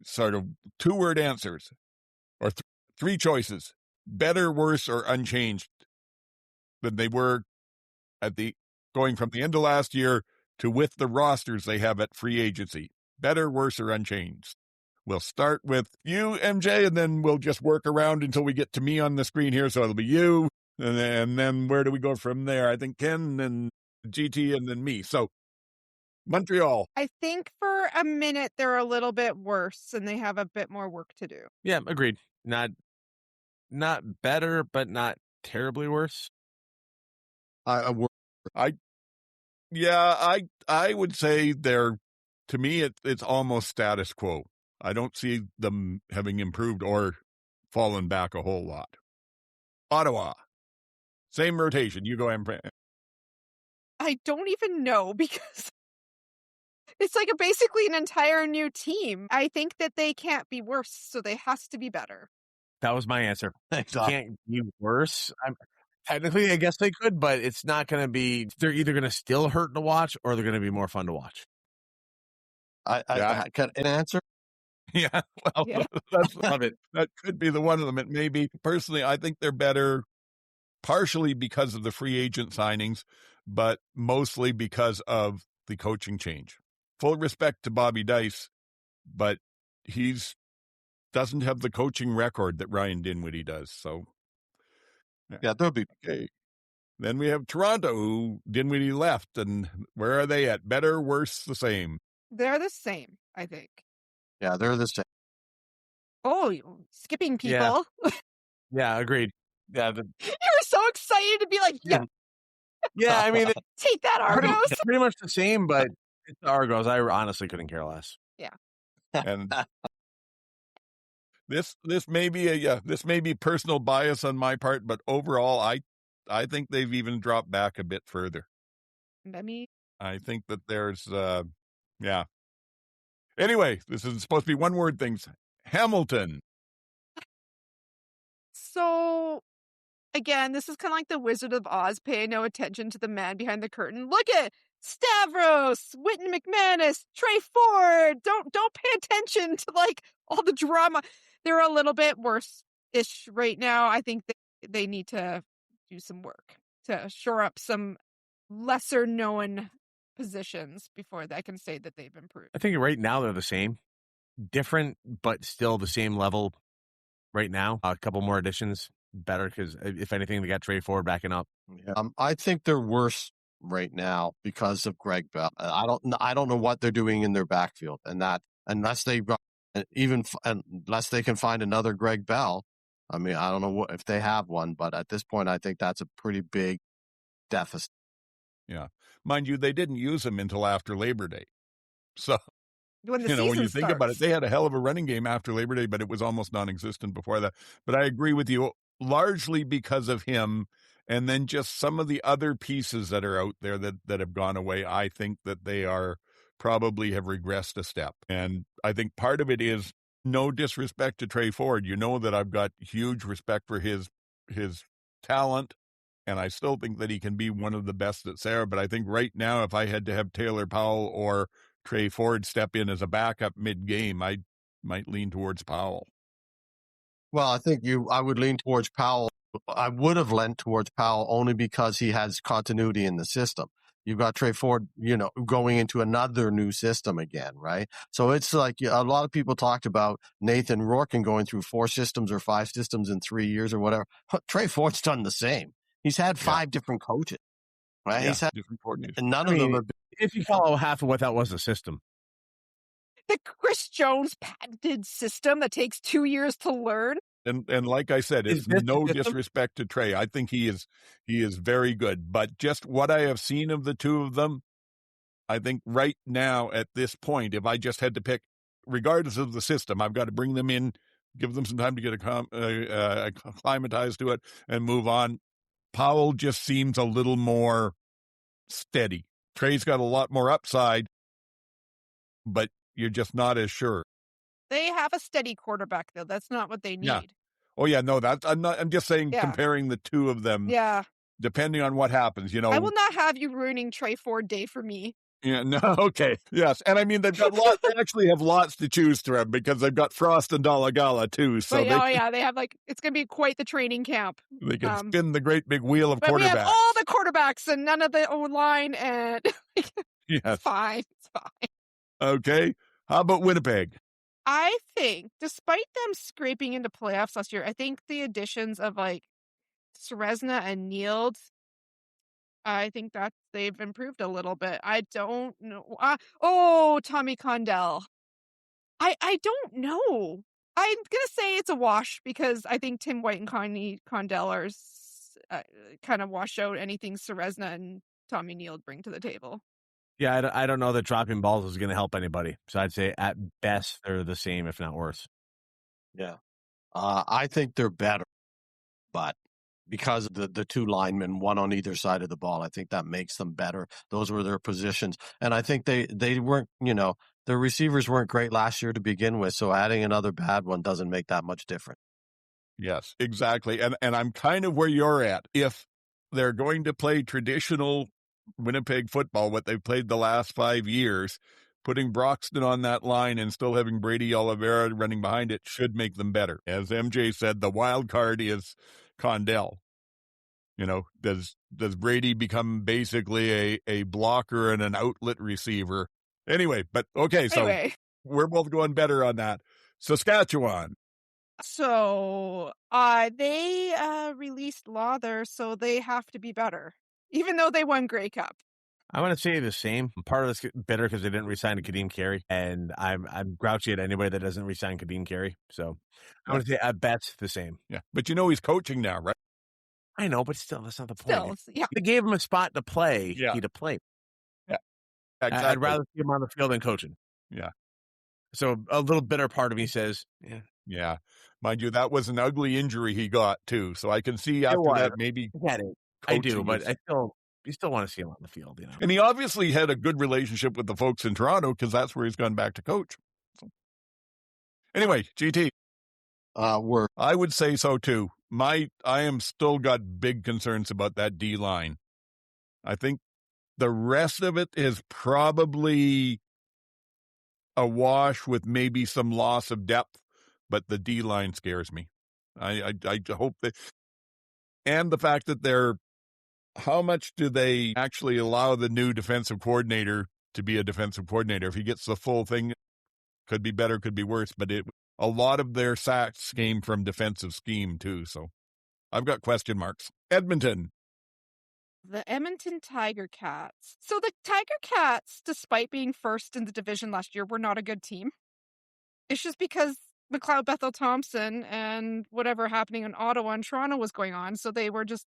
sort of 2-word answers, or 3 choices: better, worse, or unchanged than they were going from the end of last year to with the rosters they have at free agency. Better, worse, or unchanged. We'll start with you, MJ, and then we'll just work around until we get to me on the screen here. So it'll be you, and then where do we go from there? I think Ken and GT and then me. So Montreal. I think for a minute they're a little bit worse and they have a bit more work to do. Yeah, agreed. Not better, but not terribly worse. I would say to me, it's almost status quo. I don't see them having improved or fallen back a whole lot. Ottawa, same rotation. You go, MJ. I don't even know, because it's like basically an entire new team. I think that they can't be worse, so they has to be better. That was my answer. Exactly. Can't be worse. Technically, I guess they could, but it's not going to be. They're either going to still hurt to watch, or they're going to be more fun to watch. I can an answer. Yeah, well, Yeah. love it. That could be the one of them. It may be. Personally, I think they're better, partially because of the free agent signings, but mostly because of the coaching change. Full respect to Bobby Dice, but doesn't have the coaching record that Ryan Dinwiddie does. So, Yeah, they'll be okay. Then we have Toronto, who Dinwiddie left, and where are they at? Better, worse, the same? They're the same, I think. Yeah, they're the same. Oh, skipping people. Yeah, agreed. Yeah, You're so excited to be like, yeah. I mean, take that, Argos. pretty much the same, but it's the Argos. I honestly couldn't care less. Yeah. And this may be personal bias on my part, but overall, I think they've even dropped back a bit further. I think that there's yeah. Anyway, this is supposed to be one-word things. Hamilton. So, again, this is kind of like the Wizard of Oz. Pay no attention to the man behind the curtain. Look at Stavros, Whitney McManus, Trey Ford. Don't pay attention to like all the drama. They're a little bit worse-ish right now. I think they need to do some work to shore up some lesser-known positions before I can say that they've improved. I think right now they're the same, different, but still the same level. Right now, a couple more additions, better, because if anything, they got Trey Ford backing up. Yeah. I think they're worse right now because of Greg Bell. I don't know what they're doing in their backfield, and that unless they can find another Greg Bell. I mean, I don't know if they have one, but at this point, I think that's a pretty big deficit. Yeah, mind you, they didn't use him until after Labor Day, so. When you think about it, they had a hell of a running game after Labor Day, but it was almost non-existent before that. But I agree with you, largely because of him, and then just some of the other pieces that are out there that have gone away. I think that they are probably have regressed a step. And I think part of it is no disrespect to Trey Ford. You know that I've got huge respect for his talent, and I still think that he can be one of the best that's there. But I think right now, if I had to have Taylor Powell or Trey Ford step in as a backup mid-game, I might lean towards Powell. Well, I think I would lean towards Powell. I would have lent towards Powell only because he has continuity in the system. You've got Trey Ford, going into another new system again, right? So it's like a lot of people talked about Nathan Rourke going through 4 systems or 5 systems in 3 years or whatever. Trey Ford's done the same. He's had 5 different coaches, right? Yeah, He's had different coordinators. and none of them have been. If you follow half of what that was a system. The Chris Jones patented system that takes 2 years to learn. And like I said, it's no disrespect to Trey. I think he is very good. But just what I have seen of the two of them, I think right now at this point, if I just had to pick, regardless of the system, I've got to bring them in, give them some time to get acclimatized to it, and move on. Powell just seems a little more steady. Trey's got a lot more upside, but you're just not as sure. They have a steady quarterback, though. That's not what they need. Yeah. Oh yeah, no, I'm just saying comparing the two of them. Yeah. Depending on what happens, I will not have you ruining Trey Ford Day for me. Yeah, no, okay. Yes. And I mean they've got they actually have lots to choose from because they've got Frost and Dalagala too. So they have it's gonna be quite the training camp. They can spin the great big wheel of but quarterbacks. We have all the quarterbacks and none of the O-line and yes. It's fine. It's fine. Okay. How about Winnipeg? I think, despite them scraping into playoffs last year, I think the additions of Serezna and Nield, I think that they've improved a little bit. I don't know. Tommy Condell. I don't know. I'm gonna say it's a wash because I think Tim White and Connie Condell are kind of wash out anything Serezna and Tommy Nield bring to the table. Yeah, I don't know that dropping balls is going to help anybody. So I'd say at best they're the same, if not worse. Yeah. I think they're better, but because of the 2 linemen, one on either side of the ball, I think that makes them better. Those were their positions. And I think they weren't, their receivers weren't great last year to begin with. So adding another bad one doesn't make that much difference. Yes, exactly. And I'm kind of where you're at. If they're going to play traditional Winnipeg football, what they've played the last 5 years, putting Broxton on that line and still having Brady Oliveira running behind it should make them better. As MJ said, the wild card is Condell. Does Brady become basically a blocker and an outlet receiver? Anyway, but okay, so we're both going better on that. Saskatchewan. So they released Lawther, so they have to be better. Even though they won Grey Cup. I want to say the same. Part of this better because they didn't re-sign Kadeem Carey, and I'm grouchy at anybody that doesn't re-sign Kadeem Carey. So I want to say at best the same. Yeah, but he's coaching now, right? I know, but still, that's not the point. Yeah. They gave him a spot to play. Yeah. He'd have played. Yeah, exactly. I'd rather see him on the field than coaching. Yeah. So a little bitter part of me says, yeah. Mind you, that was an ugly injury he got too. So I can see after that maybe. I do, but you still want to see him on the field, And he obviously had a good relationship with the folks in Toronto because that's where he's gone back to coach. So. Anyway, GT. I would say so too. I am still got big concerns about that D line. I think the rest of it is probably a wash with maybe some loss of depth, but the D line scares me. I hope that, and the fact that how much do they actually allow the new defensive coordinator to be a defensive coordinator? If he gets the full thing, could be better, could be worse, but a lot of their sacks came from defensive scheme too. So I've got question marks. Edmonton. The Edmonton Tiger Cats. So the Tiger Cats, despite being first in the division last year, were not a good team. It's just because McLeod Bethel Thompson and whatever happening in Ottawa and Toronto was going on. So they were just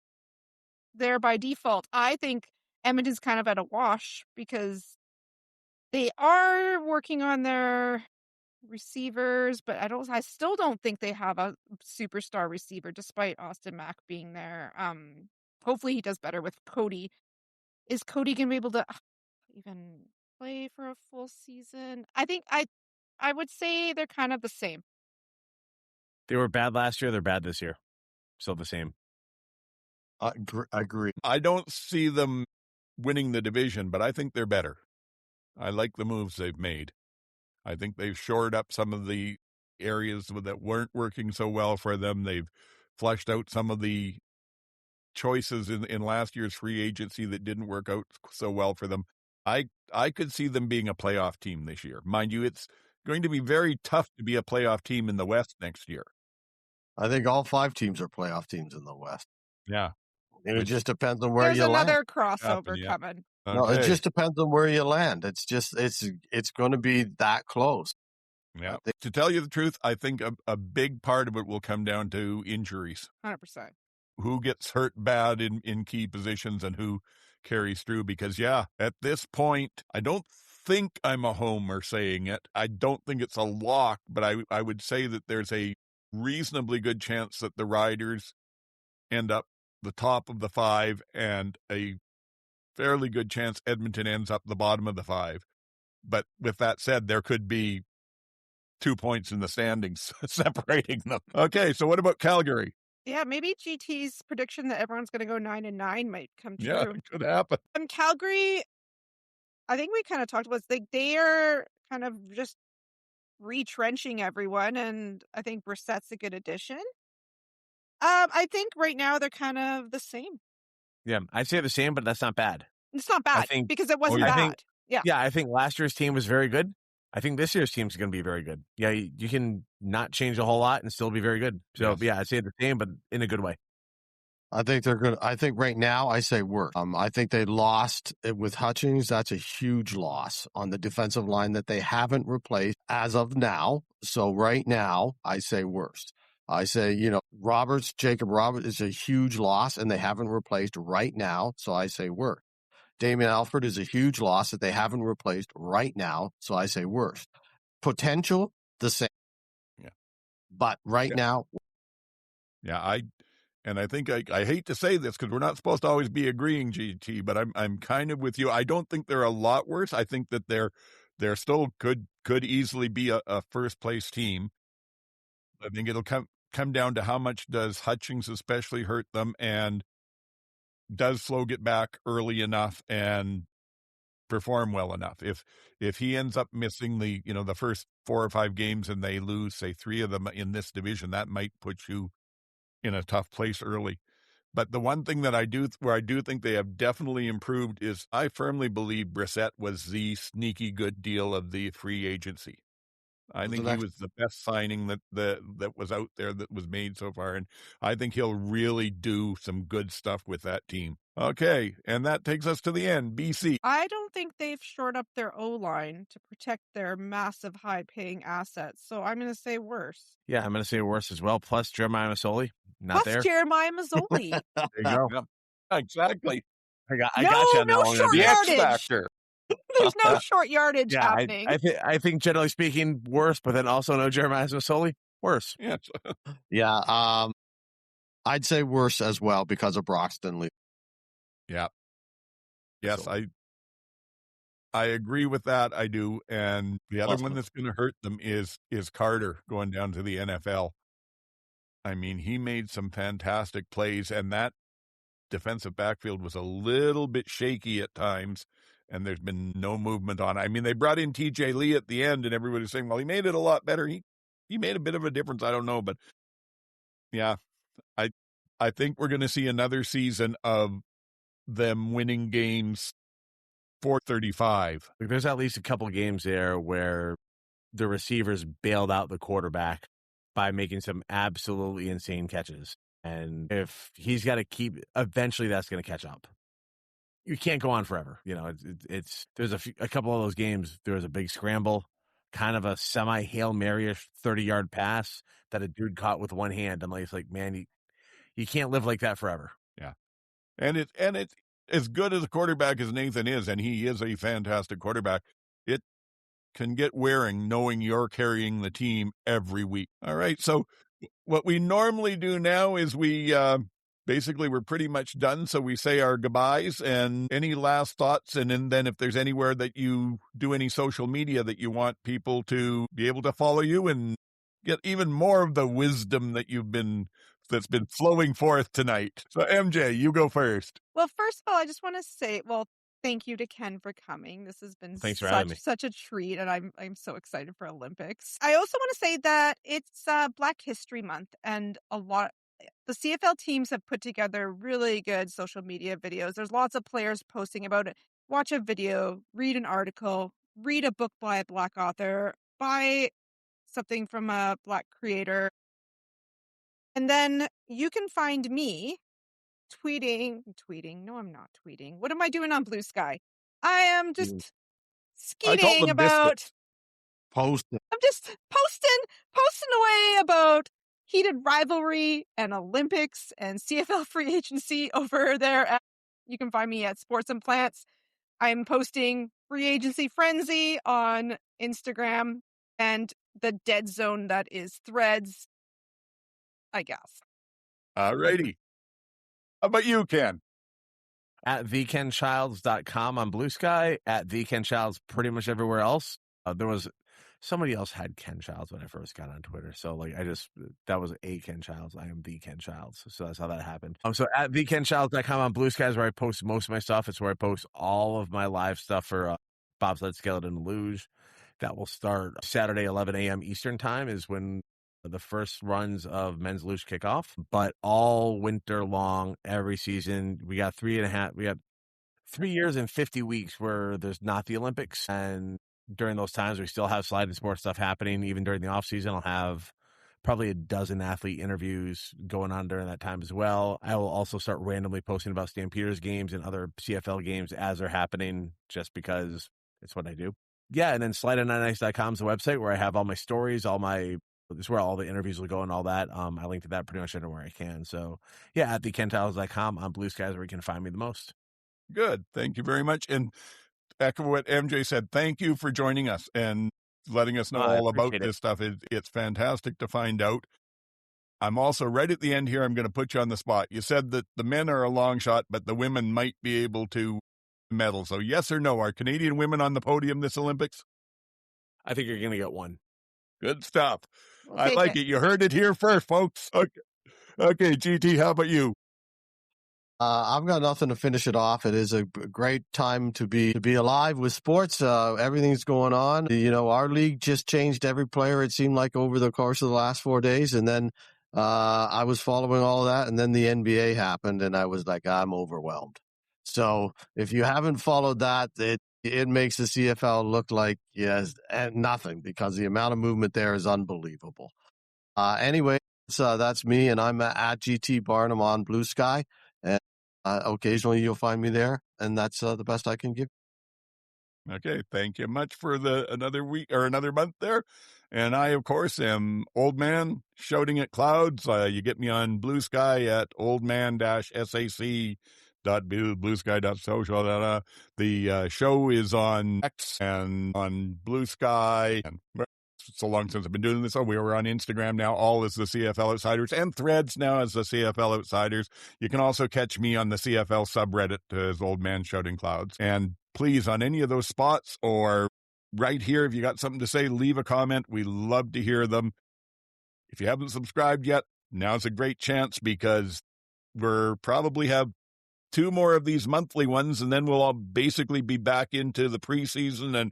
there by default. I think Edmonton's kind of at a wash because they are working on their receivers, but I still don't think they have a superstar receiver despite Austin Mack being there. Hopefully he does better with Cody. Is Cody going to be able to even play for a full season? I think I would say they're kind of the same. They were bad last year. They're bad this year. Still the same. I agree. I don't see them winning the division, but I think they're better. I like the moves they've made. I think they've shored up some of the areas that weren't working so well for them. They've fleshed out some of the choices in last year's free agency that didn't work out so well for them. I could see them being a playoff team this year. Mind you, it's going to be very tough to be a playoff team in the West next year. I think all 5 teams are playoff teams in the West. Yeah. And it just depends on where There's you land. another crossover Yeah. coming. Okay. No, it just depends on where you land. It's going to be that close. Yeah. To tell you the truth, I think a big part of it will come down to injuries. 100%. Who gets hurt bad in key positions and who carries through. Because, yeah, at this point, I don't think I'm a homer saying it. I don't think it's a lock, but I would say that there's a reasonably good chance that the Riders end up the top of the 5 and a fairly good chance Edmonton ends up the bottom of the 5. But with that said, there could be 2 points in the standings separating them. Okay, so what about Calgary? Yeah, maybe GT's prediction that everyone's going to go 9-9 might come true. Yeah, it could happen. Calgary, I think we kind of talked about they are kind of just retrenching everyone, and I think Brissett's a good addition. I think right now they're kind of the same. Yeah, I'd say the same, but that's not bad. It's not bad because it wasn't bad. Yeah, I think last year's team was very good. I think this year's team's going to be very good. Yeah, you can not change a whole lot and still be very good. So, Yes. Yeah, I'd say the same, but in a good way. I think they're good. I think right now I say worse. I think they lost with Hutchings. That's a huge loss on the defensive line that they haven't replaced as of now. So right now I say worst. I say, Jacob Roberts is a huge loss and they haven't replaced right now. So I say worst. Damien Alford is a huge loss that they haven't replaced right now. So I say worst. Potential, the same. Yeah. But right now. Yeah, I think I hate to say this because we're not supposed to always be agreeing, GT, but I'm kind of with you. I don't think they're a lot worse. I think that they're still could easily be a first place team. I think it'll come down to how much does Hutchings especially hurt them, and does Flo get back early enough and perform well enough. If he ends up missing the first 4 or 5 games and they lose, say, 3 of them in this division, that might put you in a tough place early. But the one thing that I do think they have definitely improved is I firmly believe Brissett was the sneaky good deal of the free agency. I think he was the best signing that was out there that was made so far, and I think he'll really do some good stuff with that team. Okay, and that takes us to the end. BC. I don't think they've shored up their O-line to protect their massive high-paying assets, so I'm going to say worse. Yeah, I'm going to say worse as well. Plus Jeremiah Masoli, not there. Jeremiah Mazzoli. There you go. Yeah, exactly. I got you. No short The X yardage. factor. There's no short yardage Yeah, happening. I think generally speaking, worse, but then also no Jeremiah Masoli, worse. Yeah. Yeah. I'd say worse as well because of Broxton leaving. Yeah. Yes, So- I agree with that. I do. And the other one that's going to hurt them is Carter going down to the NFL. I mean, he made some fantastic plays, and that defensive backfield was a little bit shaky at times, and there's been no movement on it. I mean, they brought in TJ Lee at the end, and everybody's saying, well, he made it a lot better. He made a bit of a difference. I don't know, but yeah, I think we're going to see another season of them winning games 435. There's at least a couple games there where the receivers bailed out the quarterback by making some absolutely insane catches. And if he's got to keep, eventually that's going to catch up. You can't go on forever. There's a couple of those games. There was a big scramble, kind of a semi Hail Mary-ish 30-yard pass that a dude caught with one hand. I'm like, man, you can't live like that forever. Yeah. And it's as good as a quarterback as Nathan is, and he is a fantastic quarterback. It can get wearing knowing you're carrying the team every week. All right. So what we normally do now is we basically we're pretty much done. So we say our goodbyes and any last thoughts. And then if there's anywhere that you do any social media that you want people to be able to follow you and get even more of the wisdom that's been flowing forth tonight. So MJ, you go first. Well, first of all, I just want to say, thank you to Ken for coming. This has been Thanks for having me. such a treat, and I'm so excited for Olympics. I also want to say that it's Black History Month, and The CFL teams have put together really good social media videos. There's lots of players posting about it. Watch a video, read an article, read a book by a Black author, buy something from a Black creator. And then you can find me tweeting. No, I'm not tweeting. What am I doing on Blue Sky? I am just I call skeeting them about. biscuits. Posted. I'm just posting away about heated rivalry and Olympics and CFL free agency over there. You can find me at Sports and Plants. I'm posting free agency frenzy on Instagram and the dead zone that is Threads, I guess. All righty. How about you, Ken? At thekenchilds.com on Blue Sky, at thekenchilds pretty much everywhere else. There was somebody else had Ken Childs when I first got on Twitter. So like that was a Ken Childs. I am the Ken Childs. So that's how that happened. So at thekenchilds.com on Blue Sky is where I post most of my stuff. It's where I post all of my live stuff for bobsled, skeleton, and luge. That will start Saturday, 11 a.m. Eastern time is when the first runs of men's luge kick off. But all winter long, every season, we got 3 years and 50 weeks where there's not the Olympics. And during those times, we still have slide and sport stuff happening. Even during the off season, I'll have probably a dozen athlete interviews going on during that time as well. I will also start randomly posting about Stampeders games and other CFL games as they're happening, just because it's what I do. Yeah, and then slideandonice.com is the website where I have all my stories, it's where all the interviews will go and all that. I link to that pretty much everywhere I can. So yeah, at thekenchilds.com on Blue Skies where you can find me the most. Good. Thank you very much. And echo what MJ said. Thank you for joining us and letting us know all about this stuff. It's fantastic to find out. I'm also right at the end here. I'm going to put you on the spot. You said that the men are a long shot, but the women might be able to medal. So yes or no, are Canadian women on the podium this Olympics? I think you're going to get one. Good stuff. I like it. You heard it here first, folks. Okay, GT, how about you? I've got nothing to finish it off. It is a great time to be alive with sports. Everything's going on. You know, our league just changed every player, it seemed like, over the course of the last 4 days. And then I was following all of that. And then the NBA happened. And I was like, I'm overwhelmed. So if you haven't followed that, it makes the CFL look like nothing, because the amount of movement there is unbelievable. Anyway, that's me. And I'm at GT Barnum on Blue Sky. And occasionally you'll find me there, and that's the best I can give. Okay, thank you much for another week or another month there. And I, of course, am Old Man Shouting at Clouds. You get me on Blue Sky at oldman-sac.bluesky.social. The show is on X and on Blue Sky. And so long since I've been doing this. We were on Instagram now, all as the CFL Outsiders, and Threads now as the CFL Outsiders. You can also catch me on the CFL subreddit as Old Man Shouting Clouds. And please, on any of those spots or right here, if you got something to say, leave a comment. We love to hear them. If you haven't subscribed yet, now's a great chance, because we're probably have 2 more of these monthly ones, and then we'll all basically be back into the preseason and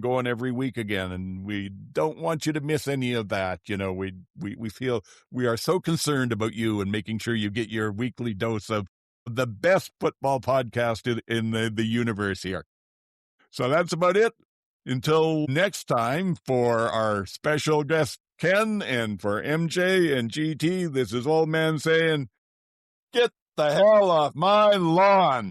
going every week again, and we don't want you to miss any of that. You know, we feel we are so concerned about you and making sure you get your weekly dose of the best football podcast in the universe here. So that's about it. Until next time, for our special guest Ken, and for MJ and GT, this is Old Man saying, get the hell off my lawn.